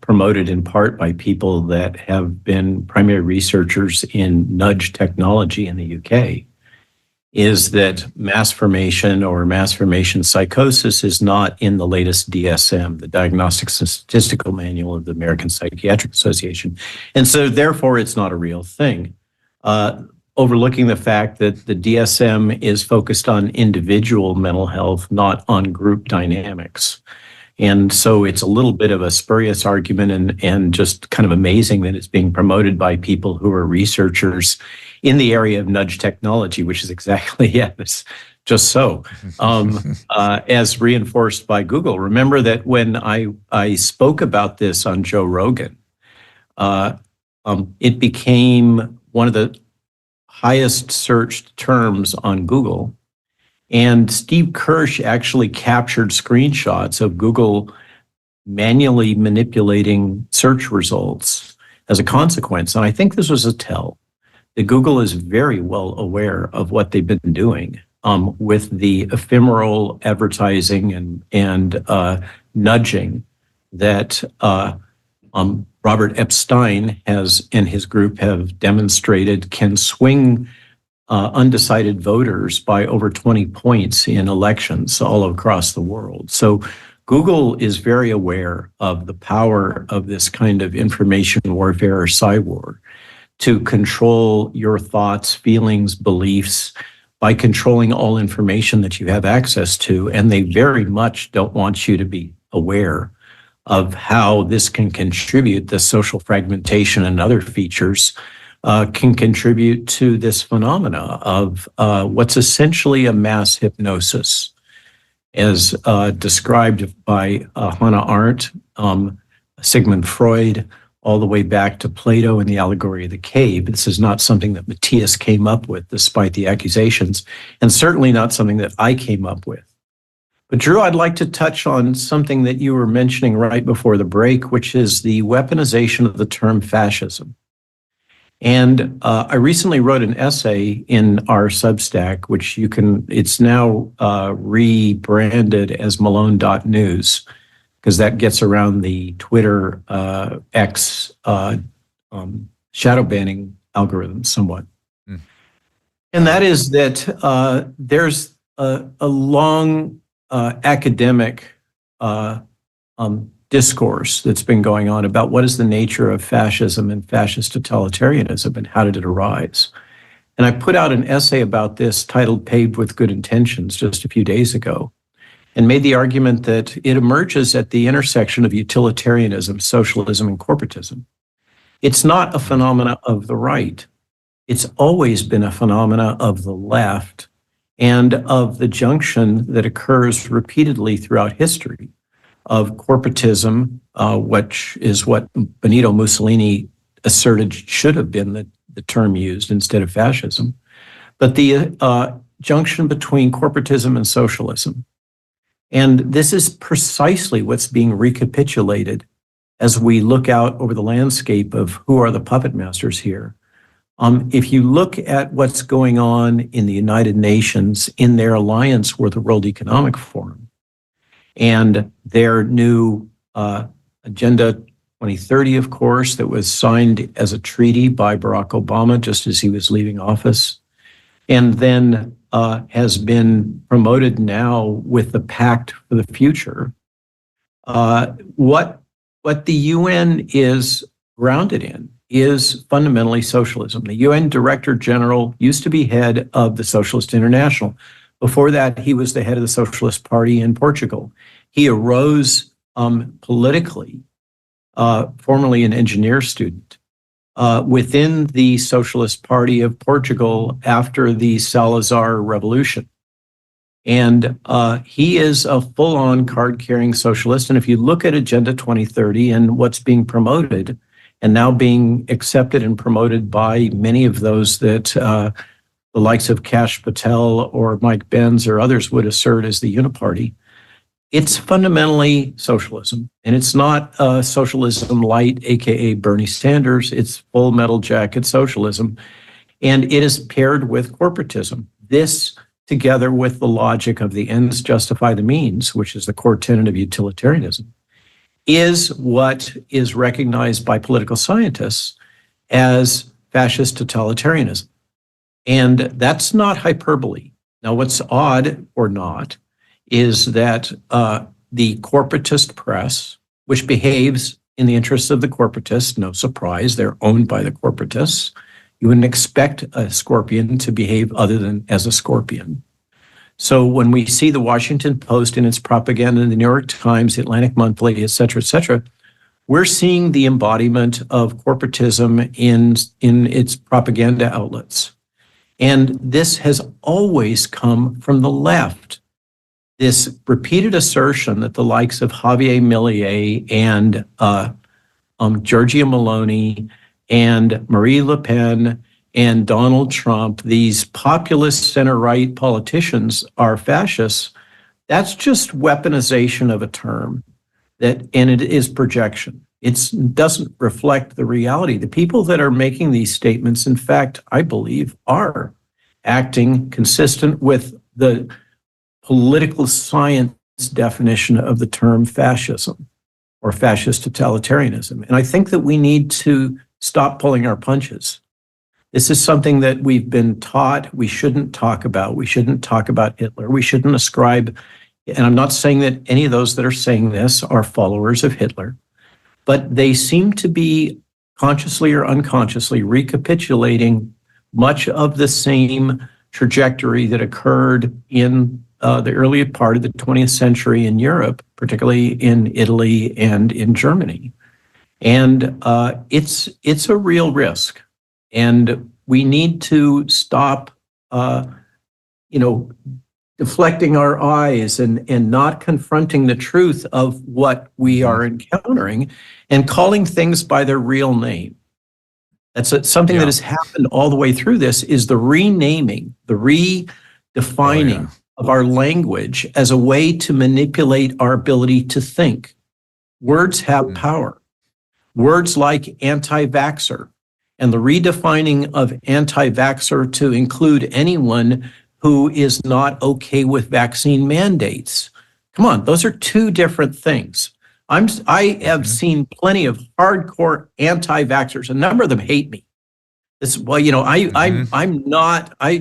promoted in part by people that have been primary researchers in nudge technology in the UK, is that mass formation or mass formation psychosis is not in the latest DSM, the Diagnostic Statistical Manual of the American Psychiatric Association. And so therefore it's not a real thing. Overlooking the fact that the DSM is focused on individual mental health, not on group dynamics. And so it's a little bit of a spurious argument and just kind of amazing that it's being promoted by people who are researchers in the area of nudge technology, which is exactly, it's just so, as reinforced by Google. Remember that when I spoke about this on Joe Rogan, it became one of the highest searched terms on Google. And Steve Kirsch actually captured screenshots of Google manually manipulating search results as a consequence. And I think this was a tell that Google is very well aware of what they've been doing with the ephemeral advertising and nudging that Robert Epstein and his group have demonstrated can swing undecided voters by over 20 points in elections all across the world. So Google is very aware of the power of this kind of information warfare or cyber to control your thoughts, feelings, beliefs by controlling all information that you have access to. And they very much don't want you to be aware of how this can contribute, the social fragmentation and other features can contribute to this phenomena of what's essentially a mass hypnosis, as described by Hannah Arendt, Sigmund Freud, all the way back to Plato and the allegory of the cave. This is not something that Matthias came up with, despite the accusations, and certainly not something that I came up with. But Drew, I'd like to touch on something that you were mentioning right before the break, which is the weaponization of the term fascism. And I recently wrote an essay in our Substack, which it's now rebranded as Malone.news, because that gets around the Twitter X shadow banning algorithm somewhat. Mm. And that is that there's a long academic discourse that's been going on about what is the nature of fascism and fascist totalitarianism and how did it arise. And I put out an essay about this titled Paved with Good Intentions just a few days ago and made the argument that it emerges at the intersection of utilitarianism, socialism, and corporatism. It's not a phenomena of the right. It's always been a phenomena of the left and of the junction that occurs repeatedly throughout history of corporatism, which is what Benito Mussolini asserted should have been the term used instead of fascism, but the junction between corporatism and socialism. And this is precisely what's being recapitulated as we look out over the landscape of who are the puppet masters here. If you look at what's going on in the United Nations in their alliance with the World Economic Forum, and their new Agenda 2030, of course, that was signed as a treaty by Barack Obama just as he was leaving office, and then has been promoted now with the Pact for the Future. What the UN is grounded in is fundamentally socialism. The UN Director General used to be head of the Socialist International. Before that, he was the head of the Socialist Party in Portugal. He arose politically, formerly an engineer student, within the Socialist Party of Portugal after the Salazar Revolution. And he is a full-on card-carrying socialist. And if you look at Agenda 2030 and what's being promoted, and now being accepted and promoted by many of those that the likes of Kash Patel or Mike Benz or others would assert as the Uniparty, it's fundamentally socialism. And it's not socialism light, AKA Bernie Sanders. It's full metal jacket socialism. And it is paired with corporatism. This, together with the logic of the ends justify the means, which is the core tenet of utilitarianism, is what is recognized by political scientists as fascist totalitarianism. And that's not hyperbole. Now, what's odd or not is that the corporatist press, which behaves in the interests of the corporatists, no surprise, they're owned by the corporatists. You wouldn't expect a scorpion to behave other than as a scorpion. So when we see the Washington Post and its propaganda, the New York Times, the Atlantic Monthly, et cetera, we're seeing the embodiment of corporatism in its propaganda outlets. And this has always come from the left. This repeated assertion that the likes of Javier Milei and Giorgia Malone and Marie Le Pen and Donald Trump, these populist center-right politicians, are fascists, that's just weaponization of a term, and it is projection. It doesn't reflect the reality. The people that are making these statements, in fact, I believe, are acting consistent with the political science definition of the term fascism or fascist totalitarianism. And I think that we need to stop pulling our punches. This is something that we've been taught we shouldn't talk about. We shouldn't talk about Hitler. We shouldn't ascribe, and I'm not saying that any of those that are saying this are followers of Hitler, but they seem to be consciously or unconsciously recapitulating much of the same trajectory that occurred in the early part of the 20th century in Europe, particularly in Italy and in Germany. And it's a real risk. And we need to stop, deflecting our eyes and not confronting the truth of what we are encountering and calling things by their real name. That's something that has happened all the way through this, is the renaming, the redefining of our language as a way to manipulate our ability to think. Words have power. Words like anti-vaxxer, and the redefining of anti-vaxxer to include anyone who is not okay with vaccine mandates. Come on, those are two different things. I have seen plenty of hardcore anti-vaxxers. A number of them hate me. I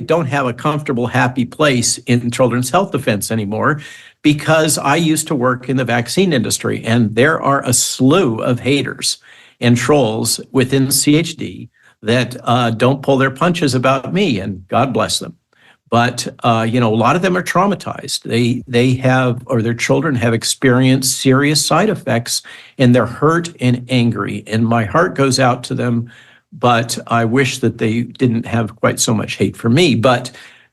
don't have a comfortable, happy place in children's health defense anymore because I used to work in the vaccine industry, and there are a slew of haters and trolls within CHD that don't pull their punches about me, and God bless them. But a lot of them are traumatized. They have, or their children have experienced serious side effects, and they're hurt and angry. And my heart goes out to them. But I wish that they didn't have quite so much hate for me. But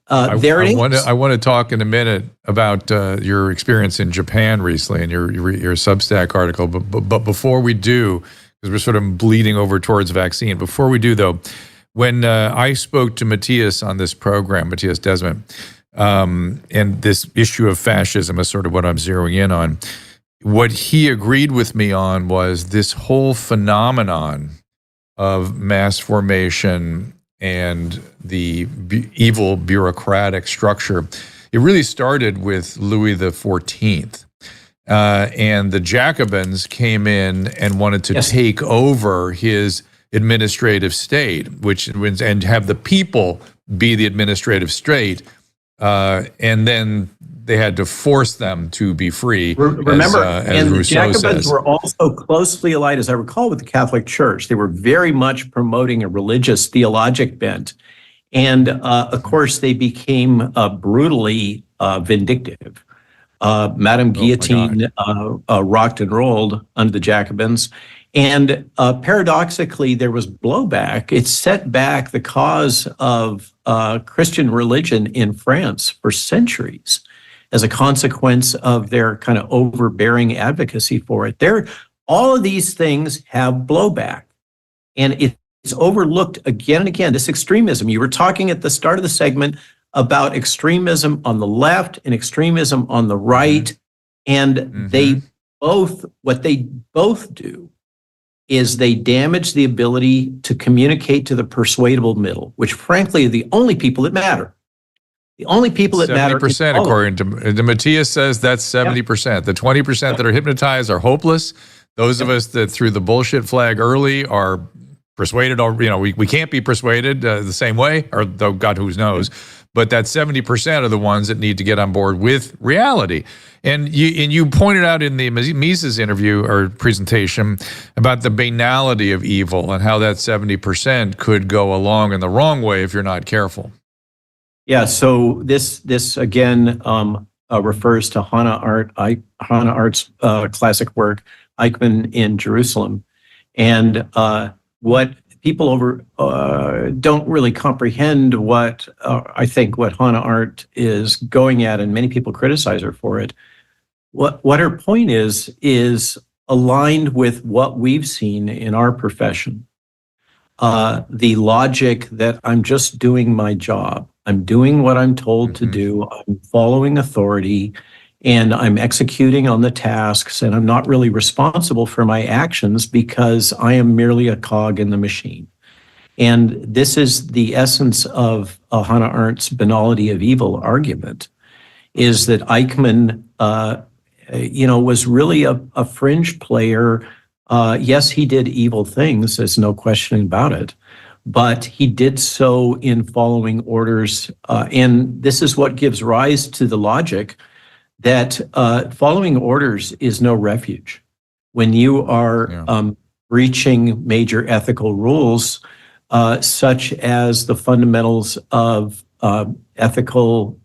I want to talk in a minute about your experience in Japan recently and your Substack article. But before we do, because we're sort of bleeding over towards vaccine. Before we do, though, when I spoke to Matthias on this program, Matthias Desmond, and this issue of fascism is sort of what I'm zeroing in on, what he agreed with me on was this whole phenomenon of mass formation and the evil bureaucratic structure. It really started with Louis XIV. And the Jacobins came in and wanted to take over his administrative state, and have the people be the administrative state. And then they had to force them to be free. Remember, as the Rousseau Jacobins says. were also closely allied, as I recall, with the Catholic Church. They were very much promoting a religious theologic bent. And of course, they became brutally vindictive. Madame Guillotine rocked and rolled under the Jacobins. And paradoxically, there was blowback. It set back the cause of Christian religion in France for centuries as a consequence of their kind of overbearing advocacy for it. All of these things have blowback. And it's overlooked again and again, this extremism. You were talking at the start of the segment about extremism on the left and extremism on the right. And what they both do is they damage the ability to communicate to the persuadable middle, which frankly are the only people that matter. The only people that matter. 70%, according to Matthias says, that's 70%. The 20% that are hypnotized are hopeless. Those of us that threw the bullshit flag early are persuaded, or we can't be persuaded the same way, or though God who knows, but that 70% are the ones that need to get on board with reality. And you pointed out in the Mises interview or presentation about the banality of evil and how that 70% could go along in the wrong way if you're not careful. Yeah. So this again refers to Hannah Arendt's classic work, Eichmann in Jerusalem. And what people don't really comprehend what I think what Hannah Arendt is going at, and many people criticize her for it. What her point is aligned with what we've seen in our profession. The logic that I'm just doing my job. I'm doing what I'm told to do. I'm following authority, and I'm executing on the tasks, and I'm not really responsible for my actions because I am merely a cog in the machine. And this is the essence of Hannah Arendt's banality of evil argument, is that Eichmann, was really a fringe player. Yes, he did evil things, there's no question about it, but he did so in following orders. And this is what gives rise to the logic that following orders is no refuge. When you are breaching major ethical rules, such as the fundamentals of ethical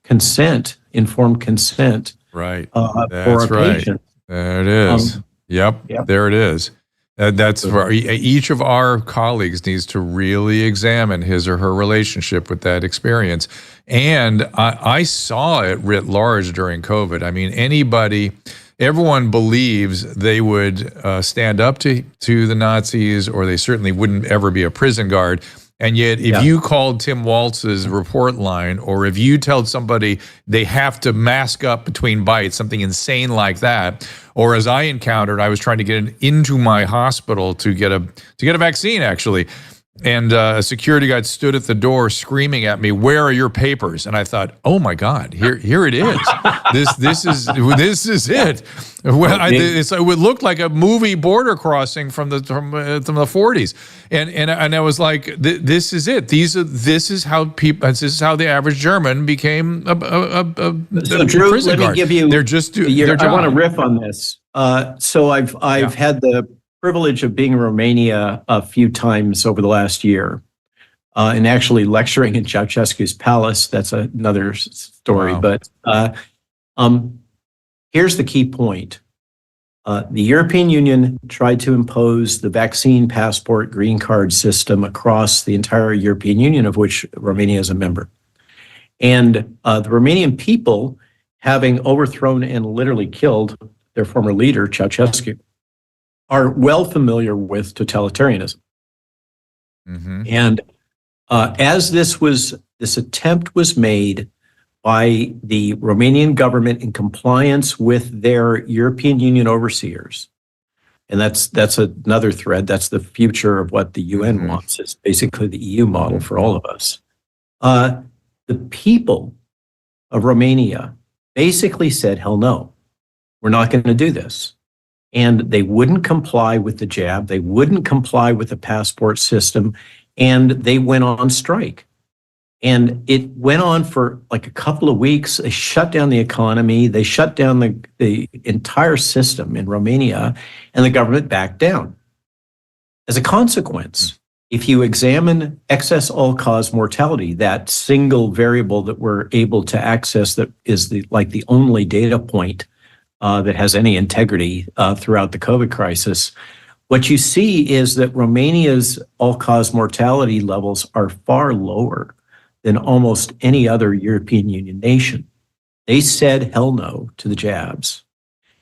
consent, informed consent, right? For a patient. There it is. Yep, there it is. That's where each of our colleagues needs to really examine his or her relationship with that experience. And I saw it writ large during COVID. I mean, everyone believes they would stand up to the Nazis, or they certainly wouldn't ever be a prison guard. And yet, if you called Tim Waltz's report line, or if you told somebody they have to mask up between bites, something insane like that, or as I encountered, I was trying to get into my hospital to get a vaccine, actually. And a security guard stood at the door screaming at me, "Where are your papers?" And I thought, "Oh my God, here it is. This is it." Well, it looked like a movie border crossing from the 40s, and I was like, "This is it. This is how the average German became a Drew, prison guard. They're just their job." I want to riff on this. So I've had the privilege of being in Romania a few times over the last year, and actually lecturing in Ceausescu's palace. That's another story. Wow. But here's the key point. The European Union tried to impose the vaccine passport green card system across the entire European Union, of which Romania is a member. And the Romanian people, having overthrown and literally killed their former leader, Ceausescu, are well familiar with totalitarianism. And as this attempt was made by the Romanian government in compliance with their European Union overseers, and that's another thread. That's the future of what the UN wants. It's basically the EU model for all of us. The people of Romania basically said, "Hell no, we're not going to do this." And they wouldn't comply with the jab. They wouldn't comply with the passport system. And they went on strike. And it went on for like a couple of weeks. They shut down the economy. They shut down the entire system in Romania, and the government backed down. As a consequence, if you examine excess all-cause mortality, that single variable that we're able to access that is the only data point that has any integrity throughout the COVID crisis, what you see is that Romania's all-cause mortality levels are far lower than almost any other European Union nation. They said hell no to the jabs.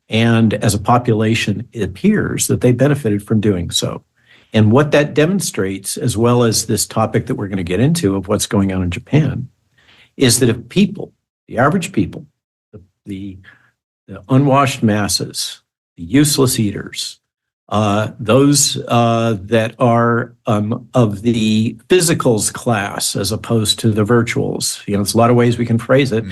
And as a population, it appears that they benefited from doing so. And what that demonstrates, as well as this topic that we're going to get into of what's going on in Japan, is that if people, the average people, the unwashed masses, the useless eaters, those that are of the physicals class as opposed to the virtuals, there's a lot of ways we can phrase it.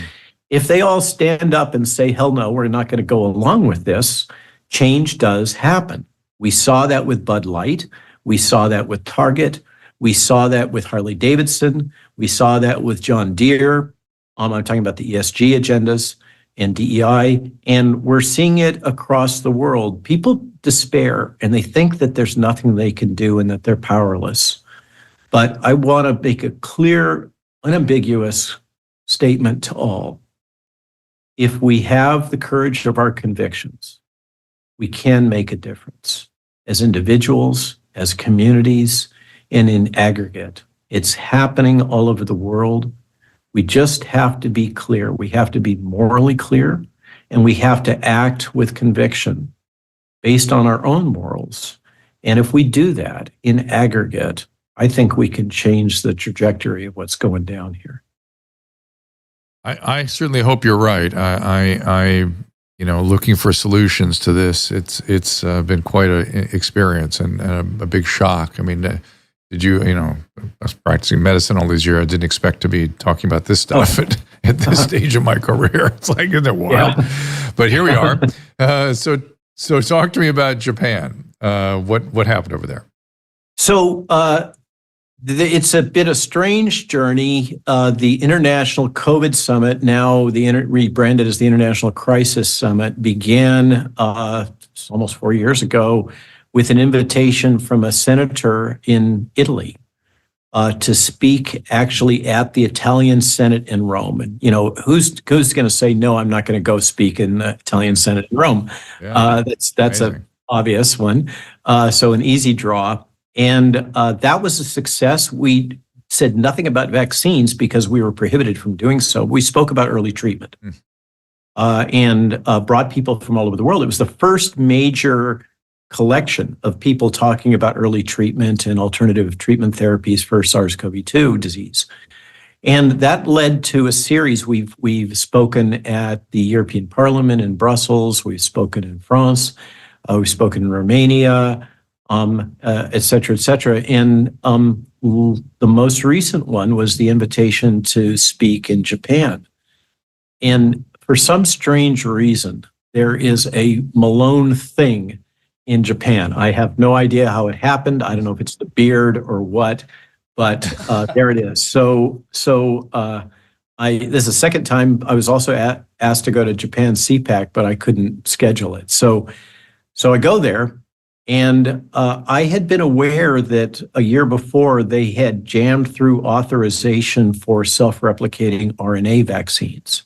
If they all stand up and say, hell no, we're not going to go along with this, change does happen. We saw that with Bud Light. We saw that with Target. We saw that with Harley Davidson. We saw that with John Deere. I'm talking about the ESG agendas and DEI, and we're seeing it across the world. People despair and they think that there's nothing they can do and that they're powerless. But I want to make a clear, unambiguous statement to all. If we have the courage of our convictions, we can make a difference as individuals, as communities, and in aggregate. It's happening all over the world. We just have to be clear. We have to be morally clear, and we have to act with conviction based on our own morals. And if we do that in aggregate, I think we can change the trajectory of what's going down here. I certainly hope you're right. I looking for solutions to this. It's been quite an experience and a big shock. I mean, did you, I was practicing medicine all these years. I didn't expect to be talking about this stuff at this stage of my career. It's like, isn't it wild? Yeah. But here we are. So talk to me about Japan. What happened over there? So it's been a strange journey. The International COVID Summit, now rebranded as the International Crisis Summit, began almost 4 years ago with an invitation from a senator in Italy to speak actually at the Italian Senate in Rome. And, who's going to say, no, I'm not going to go speak in the Italian Senate in Rome? Yeah, that's an obvious one. So an easy draw. And that was a success. We said nothing about vaccines because we were prohibited from doing so. We spoke about early treatment and brought people from all over the world. It was the first major collection of people talking about early treatment and alternative treatment therapies for SARS-CoV-2 disease. And that led to a series. We've spoken at the European Parliament in Brussels. We've spoken in France. We've spoken in Romania. Et cetera, et cetera. And the most recent one was the invitation to speak in Japan. And for some strange reason, there is a Malone thing in Japan. I have no idea how it happened. I don't know if it's the beard or what, but there it is. So this is the second time I was also asked to go to Japan CPAC, but I couldn't schedule it. So I go there. And I had been aware that a year before they had jammed through authorization for self-replicating RNA vaccines.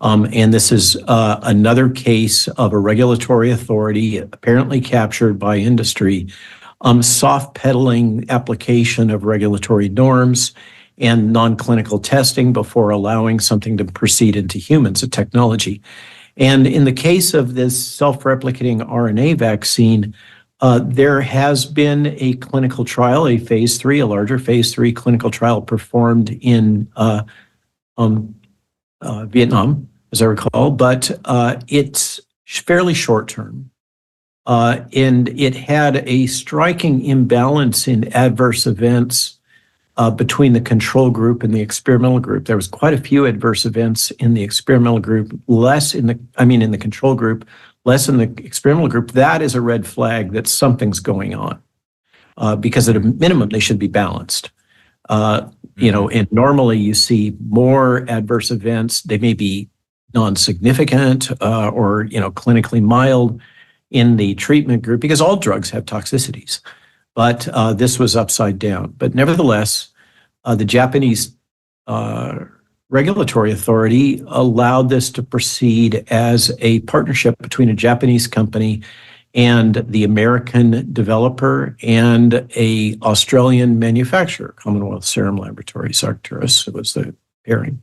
And this is another case of a regulatory authority, apparently captured by industry, soft-pedaling application of regulatory norms and non-clinical testing before allowing something to proceed into humans, a technology. And in the case of this self-replicating RNA vaccine, there has been a clinical trial, a larger phase 3 clinical trial performed in Vietnam, as I recall, but it's fairly short term. And it had a striking imbalance in adverse events between the control group and the experimental group. There was quite a few adverse events in the experimental group, in the control group, less in the experimental group. That is a red flag that something's going on because at a minimum, they should be balanced. And normally you see more adverse events. They may be non-significant or clinically mild in the treatment group because all drugs have toxicities. But this was upside down. But nevertheless, the Japanese regulatory authority allowed this to proceed as a partnership between a Japanese company and the American developer and a Australian manufacturer, Commonwealth Serum Laboratories, Arcturus was the pairing.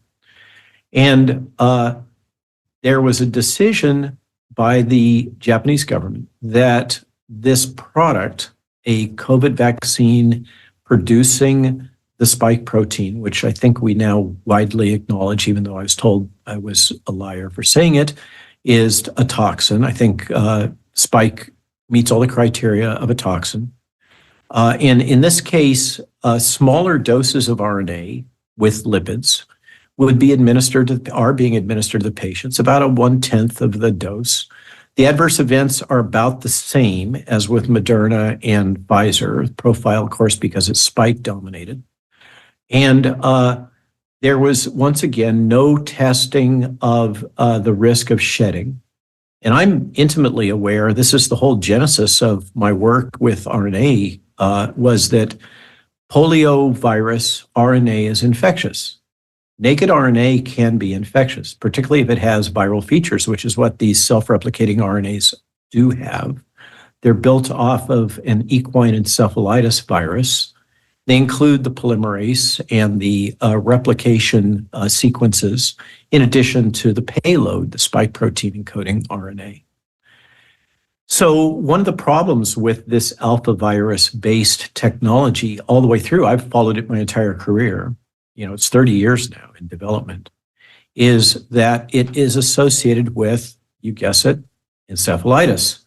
And there was a decision by the Japanese government that this product, a COVID vaccine producing the spike protein, which I think we now widely acknowledge, even though I was told I was a liar for saying it, is a toxin. I think spike meets all the criteria of a toxin. And in this case, smaller doses of RNA with lipids are being administered to the patients, about 1/10 of the dose. The adverse events are about the same as with Moderna and Pfizer profile, of course, because it's spike dominated. And there was, once again, no testing of the risk of shedding. And I'm intimately aware, this is the whole genesis of my work with RNA, was that poliovirus RNA is infectious. Naked RNA can be infectious, particularly if it has viral features, which is what these self-replicating RNAs do have. They're built off of an equine encephalitis virus. They include the polymerase and the replication sequences, in addition to the payload, the spike protein encoding RNA. So one of the problems with this alpha virus-based technology all the way through, I've followed it my entire career, it's 30 years now in development, is that it is associated with, you guess it, encephalitis.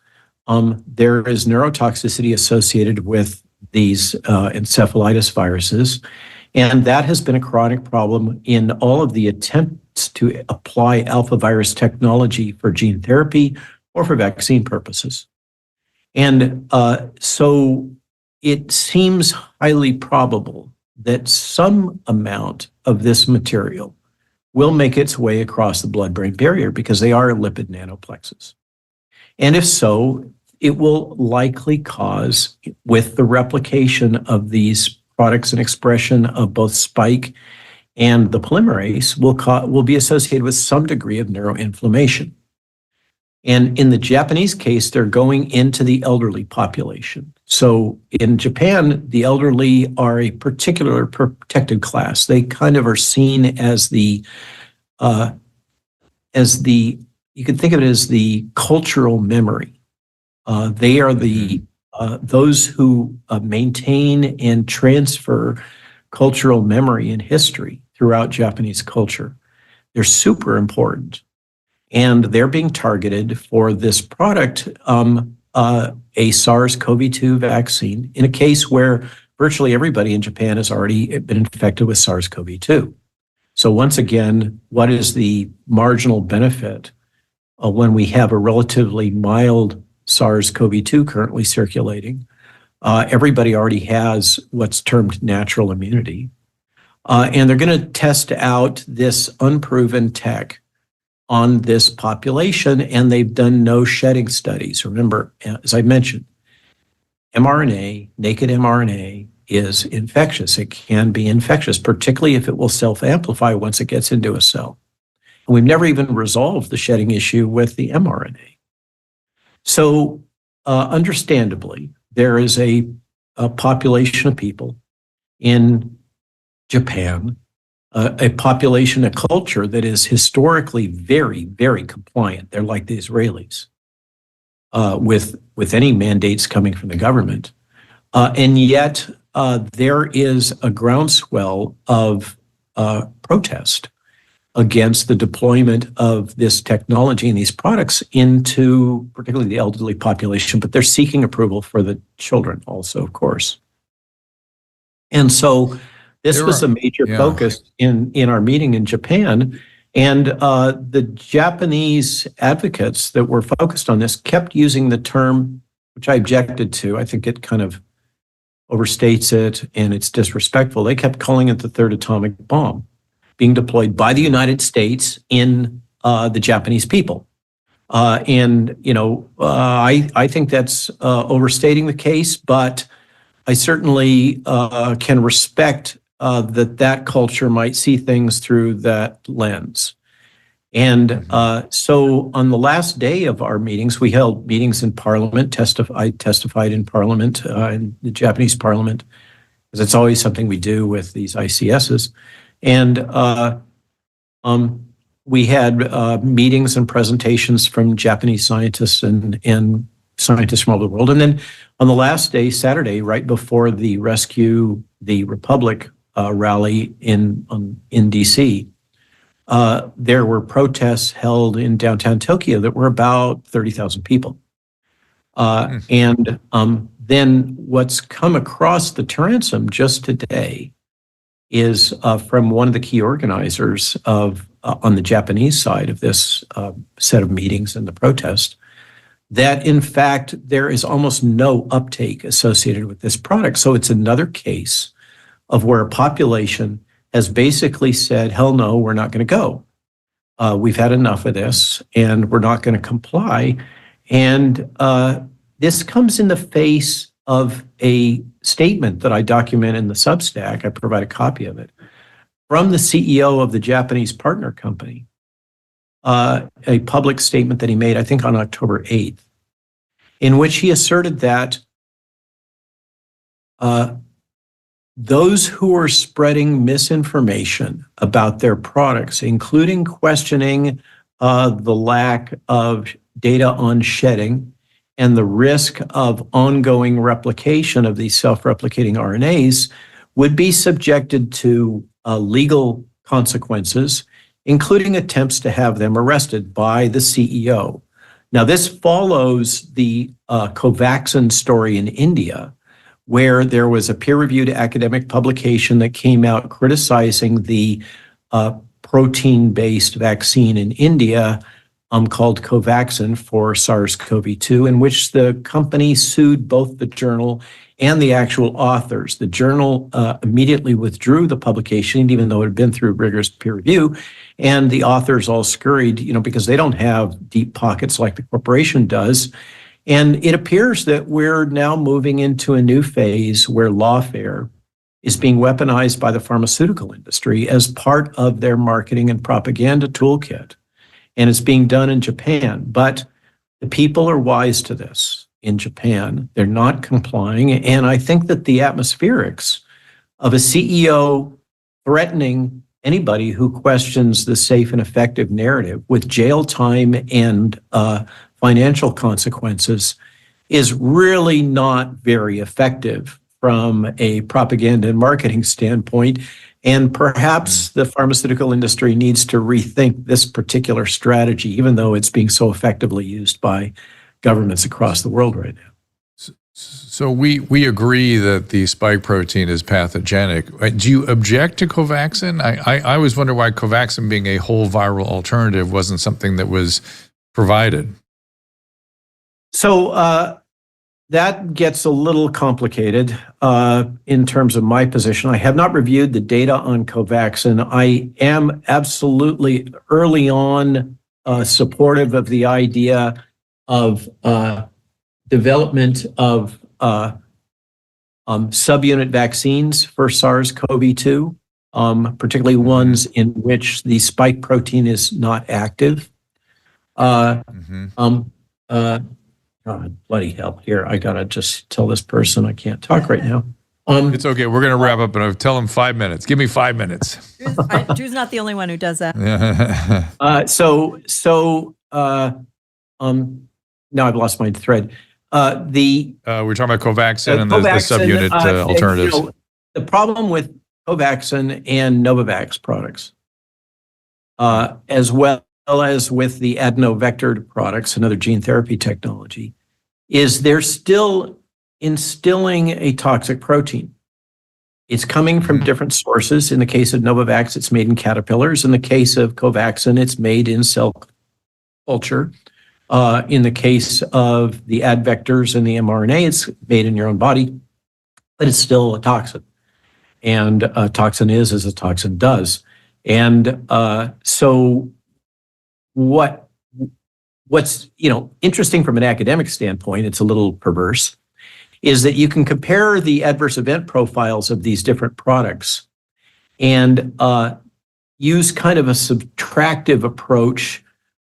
There is neurotoxicity associated with these encephalitis viruses, and that has been a chronic problem in all of the attempts to apply alpha virus technology for gene therapy or for vaccine purposes. And so it seems highly probable that some amount of this material will make its way across the blood-brain barrier because they are lipid nanoplexes. And if so, it will likely cause, with the replication of these products and expression of both spike and the polymerase, will be associated with some degree of neuroinflammation. And in the Japanese case, they're going into the elderly population. So in Japan, the elderly are a particular protected class. They kind of are seen as you could think of it as the cultural memory. They are those who maintain and transfer cultural memory and history throughout Japanese culture. They're super important. And they're being targeted for this product, a SARS-CoV-2 vaccine, in a case where virtually everybody in Japan has already been infected with SARS-CoV-2. So once again, what is the marginal benefit when we have a relatively mild SARS-CoV-2 currently circulating? Everybody already has what's termed natural immunity. And they're going to test out this unproven tech on this population, and they've done no shedding studies. Remember, as I mentioned, mRNA, naked mRNA, is infectious. It can be infectious, particularly if it will self-amplify once it gets into a cell. And we've never even resolved the shedding issue with the mRNA. So, understandably, there is a population of people in Japan, a population, a culture that is historically very, very compliant. They're like the Israelis with any mandates coming from the government. And yet there is a groundswell of protest against the deployment of this technology and these products into particularly the elderly population, but they're seeking approval for the children also, of course. And so this was a major focus in our meeting in Japan. And the Japanese advocates that were focused on this kept using the term, which I objected to. I think it kind of overstates it and it's disrespectful. They kept calling it the third atomic bomb being deployed by the United States in the Japanese people. I think that's overstating the case, but I certainly can respect that culture might see things through that lens. And so on the last day of our meetings, we held meetings in Parliament. I testified in Parliament, in the Japanese Parliament, because it's always something we do with these ICSs. And we had meetings and presentations from Japanese scientists and scientists from all over the world. And then on the last day, Saturday, right before the Rescue the Republic rally in DC, there were protests held in downtown Tokyo that were about 30,000 people. And then what's come across the transom just today is from one of the key organizers of on the Japanese side of this set of meetings and the protest, that in fact there is almost no uptake associated with this product. So it's another case of where a population has basically said, hell no, we're not going to go. We've had enough of this and we're not going to comply. And this comes in the face of a statement that I document in the Substack. I provide a copy of it from the CEO of the Japanese partner company, a public statement that he made, I think on October 8th, in which he asserted that those who are spreading misinformation about their products, including questioning the lack of data on shedding and the risk of ongoing replication of these self-replicating RNAs, would be subjected to legal consequences, including attempts to have them arrested by the CEO. Now, this follows the Covaxin story in India, where there was a peer-reviewed academic publication that came out criticizing the protein-based vaccine in India called Covaxin for SARS-CoV-2, in which the company sued both the journal and the actual authors. The journal immediately withdrew the publication, even though it had been through rigorous peer review, and the authors all scurried, because they don't have deep pockets like the corporation does. And it appears that we're now moving into a new phase where lawfare is being weaponized by the pharmaceutical industry as part of their marketing and propaganda toolkit. And it's being done in Japan. But the people are wise to this in Japan. They're not complying. And I think that the atmospherics of a CEO threatening anybody who questions the safe and effective narrative with jail time and financial consequences is really not very effective from a propaganda and marketing standpoint. And perhaps the pharmaceutical industry needs to rethink this particular strategy, even though it's being so effectively used by governments across the world right now. So we agree that the spike protein is pathogenic. Do you object to Covaxin? I always wonder why Covaxin, being a whole viral alternative, wasn't something that was provided. So that gets a little complicated in terms of my position. I have not reviewed the data on Covaxin. I am absolutely early on supportive of the idea of development of subunit vaccines for SARS-CoV-2, particularly ones in which the spike protein is not active. God, bloody hell. Here, I got to just tell this person I can't talk right now. It's okay. We're going to wrap up and tell him 5 minutes. Give me 5 minutes. Drew's not the only one who does that. Now I've lost my thread. We're talking about Covaxin and the subunit alternatives. The problem with Covaxin and Novavax products, as well as with the adenovectored products, another gene therapy technology, is they're still instilling a toxic protein. It's coming from different sources. In the case of Novavax, it's made in caterpillars. In the case of Covaxin, it's made in cell culture. In the case of the advectors and the mRNA, it's made in your own body, but it's still a toxin. And a toxin is as a toxin does. And so what's interesting from an academic standpoint, it's a little perverse, is that you can compare the adverse event profiles of these different products and use kind of a subtractive approach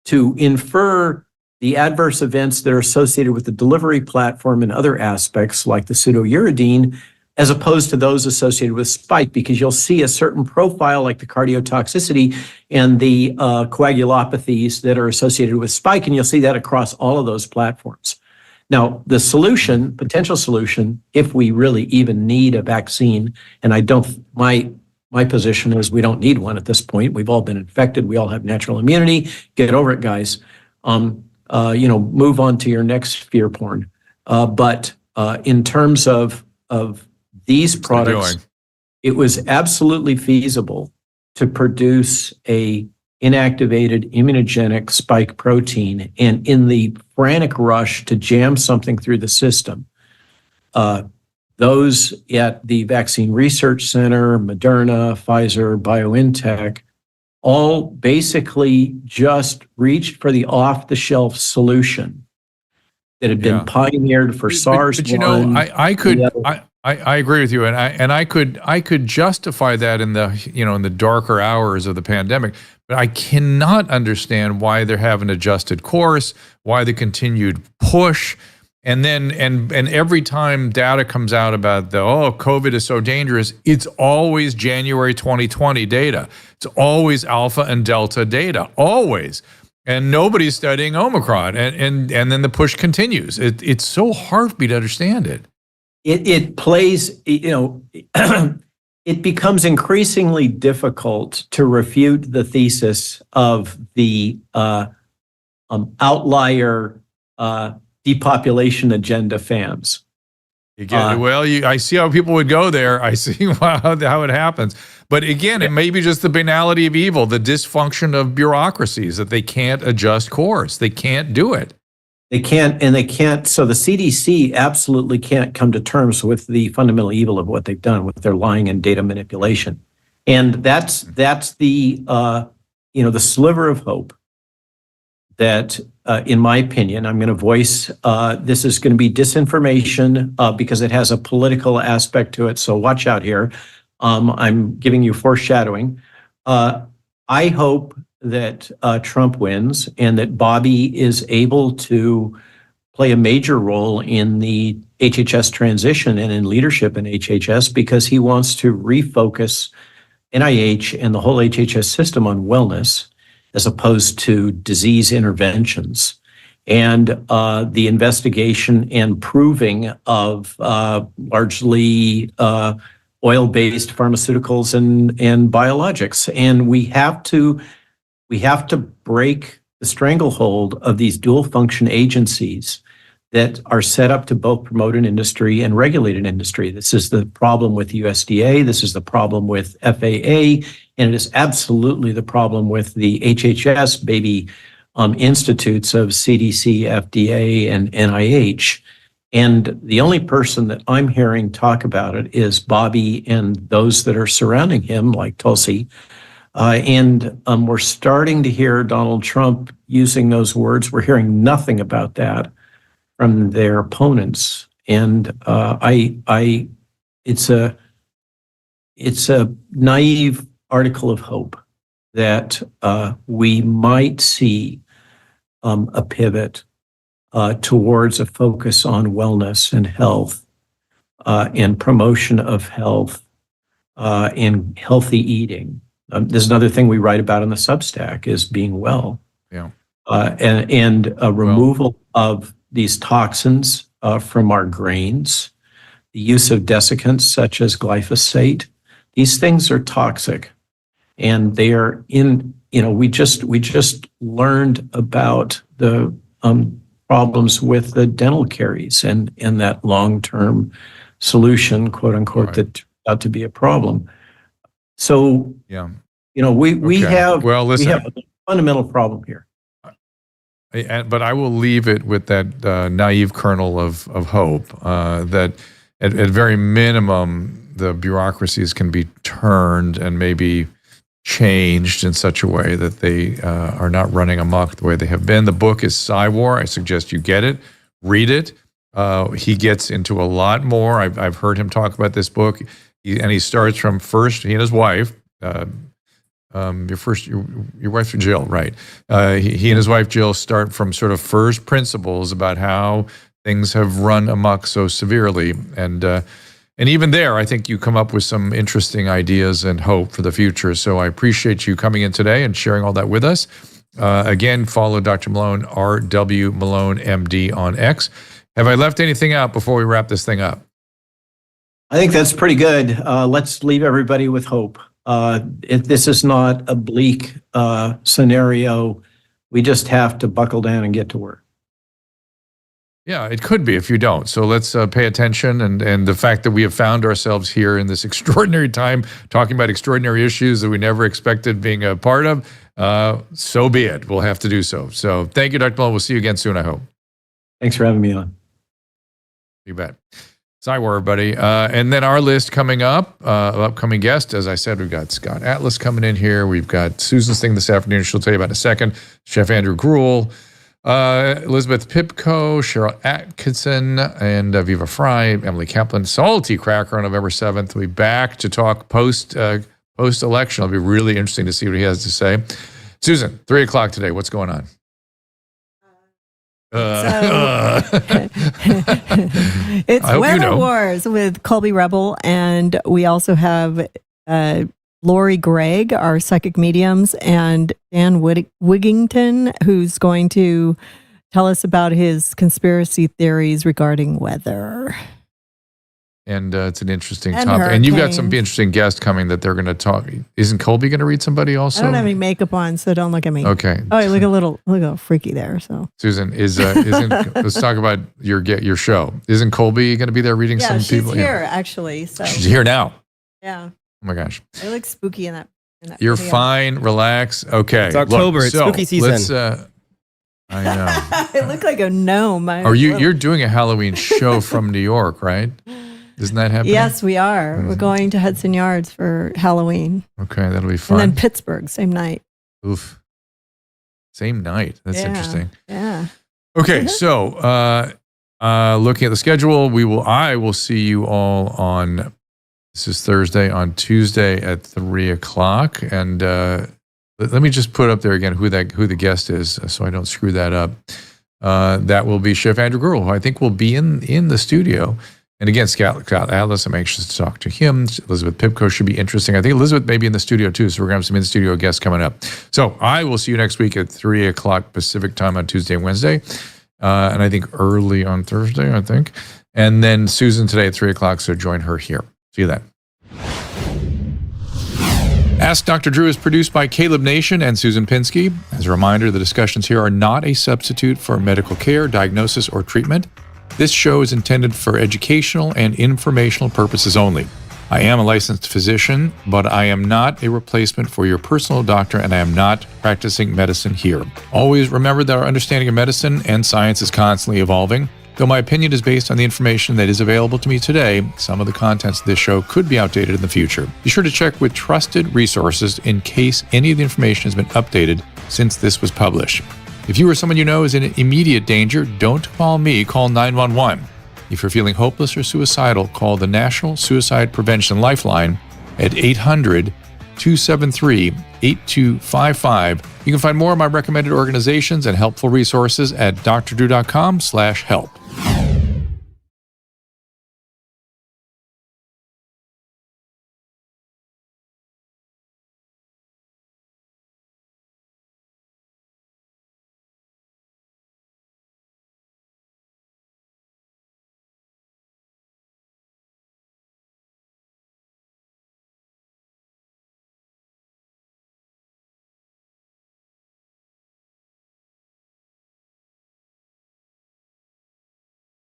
to infer the adverse events that are associated with the delivery platform and other aspects like the pseudouridine, as opposed to those associated with spike, because you'll see a certain profile like the cardiotoxicity and the coagulopathies that are associated with spike, and you'll see that across all of those platforms. Now, the solution, potential solution, if we really even need a vaccine, and my position is we don't need one at this point. We've all been infected. We all have natural immunity. Get over it, guys. Move on to your next fear porn. But in terms of these products, it was absolutely feasible to produce a inactivated immunogenic spike protein. And in the frantic rush to jam something through the system, those at the Vaccine Research Center, Moderna, Pfizer, BioNTech, all basically just reached for the off-the-shelf solution that had been pioneered for SARS. But you know, I agree with you, and I could justify that in the darker hours of the pandemic, but I cannot understand why they haven't adjusted course, why the continued push. And then, and every time data comes out about COVID is so dangerous, it's always January 2020 data. It's always Alpha and Delta data, always. And nobody's studying Omicron. And then the push continues. It's so hard for me to understand it. It plays, it becomes increasingly difficult to refute the thesis of the outlier depopulation agenda fans. I see how people would go there. I see how it happens. But again, it may be just the banality of evil, the dysfunction of bureaucracies, that they can't adjust course. They can't do it. They can't. So the CDC absolutely can't come to terms with the fundamental evil of what they've done with their lying and data manipulation. And that's the the sliver of hope that, in my opinion, I'm going to voice. This is going to be disinformation because it has a political aspect to it. So watch out here. I'm giving you foreshadowing. I hope that Trump wins and that Bobby is able to play a major role in the HHS transition and in leadership in HHS, because he wants to refocus NIH and the whole HHS system on wellness as opposed to disease interventions, and the investigation and proving of largely oil-based pharmaceuticals and biologics. And we have to break the stranglehold of these dual function agencies that are set up to both promote an industry and regulate an industry. This is the problem with USDA. This is the problem with FAA. And it is absolutely the problem with the HHS baby institutes of CDC, FDA, and NIH. And the only person that I'm hearing talk about it is Bobby and those that are surrounding him, like Tulsi. And we're starting to hear Donald Trump using those words. We're hearing nothing about that from their opponents. And it's a naive article of hope that we might see a pivot towards a focus on wellness and health and promotion of health and healthy eating. There's another thing we write about in the Substack is being well. Yeah. And a removal of these toxins from our grains, the use of desiccants such as glyphosate. These things are toxic, and they are we just learned about the problems with the dental caries and that long-term solution, quote unquote, that turned out to be a problem. So, we have a fundamental problem here. But I will leave it with that naive kernel of hope that at very minimum, the bureaucracies can be turned and maybe changed in such a way that they are not running amok the way they have been. The book is Psywar. I suggest you get it, read it. He gets into a lot more. I've heard him talk about this book, and he starts from first, he and his wife, your wife Jill, right? He and his wife Jill start from sort of first principles about how things have run amok so severely, and even there, I think you come up with some interesting ideas and hope for the future. So I appreciate you coming in today and sharing all that with us. Again, follow Dr. Malone, R.W. Malone, MD on X. Have I left anything out before we wrap this thing up? I think that's pretty good. Let's leave everybody with hope. If this is not a bleak scenario, we just have to buckle down and get to work. Yeah, it could be if you don't. So let's pay attention. And the fact that we have found ourselves here in this extraordinary time talking about extraordinary issues that we never expected being a part of, so be it. We'll have to do so. So thank you, Dr. Malone. We'll see you again soon, I hope. Thanks for having me on. You bet. Psych, everybody. And then our list coming up, upcoming guest, as I said, we've got Scott Atlas coming in here. We've got Susan's thing this afternoon. She'll tell you about in a second. Chef Andrew Gruel. Elizabeth Pipko, Cheryl Atkinson, and Viva Fry, Emily Kaplan, Salty Cracker on November 7th. We'll be back to talk post-election. It'll be really interesting to see what he has to say. Susan, 3 o'clock today. What's going on? It's Weather Wars with Colby Rebel, and we also have Lori Gregg, our psychic mediums, and Dan Wigington, who's going to tell us about his conspiracy theories regarding weather. And it's an interesting topic. And you've got some interesting guests coming that they're going to talk. Isn't Colby going to read somebody also? I don't have any makeup on, so don't look at me. Okay. Oh, you look a little freaky there. So Susan, let's talk about your show. Isn't Colby going to be there reading some people? Yeah, she's here actually. So she's here now. Yeah. Oh my gosh. I look spooky in that You're video. fine. Relax. Okay. It's October. It's spooky season. I know. I look like a gnome. You're doing a Halloween show from New York, right? Isn't that happening? Yes, we are. Mm-hmm. We're going to Hudson Yards for Halloween. Okay, that'll be fun. And then Pittsburgh, same night. Oof. Same night. That's interesting. Yeah. Okay, so looking at the schedule, I will see you all on, this is Thursday, on Tuesday at 3 o'clock. And let me just put up there again who the guest is so I don't screw that up. That will be Chef Andrew Gruel, who I think will be in the studio. And again, Scott Atlas, I'm anxious to talk to him. Elizabeth Pipko should be interesting. I think Elizabeth may be in the studio too, so we're going to have some in-studio guests coming up. So I will see you next week at 3 o'clock Pacific time on Tuesday and Wednesday. And I think early on Thursday, I think. And then Susan today at 3 o'clock, so join her here. See you then. Ask Dr. Drew is produced by Caleb Nation and Susan Pinsky. As a reminder, the discussions here are not a substitute for medical care, diagnosis, or treatment. This show is intended for educational and informational purposes only. I am a licensed physician, but I am not a replacement for your personal doctor, and I am not practicing medicine here. Always remember that our understanding of medicine and science is constantly evolving. Though my opinion is based on the information that is available to me today, some of the contents of this show could be outdated in the future. Be sure to check with trusted resources in case any of the information has been updated since this was published. If you or someone you know is in immediate danger, don't call me, call 911. If you're feeling hopeless or suicidal, call the National Suicide Prevention Lifeline at 800-273-8255. You can find more of my recommended organizations and helpful resources at drdrew.com/help.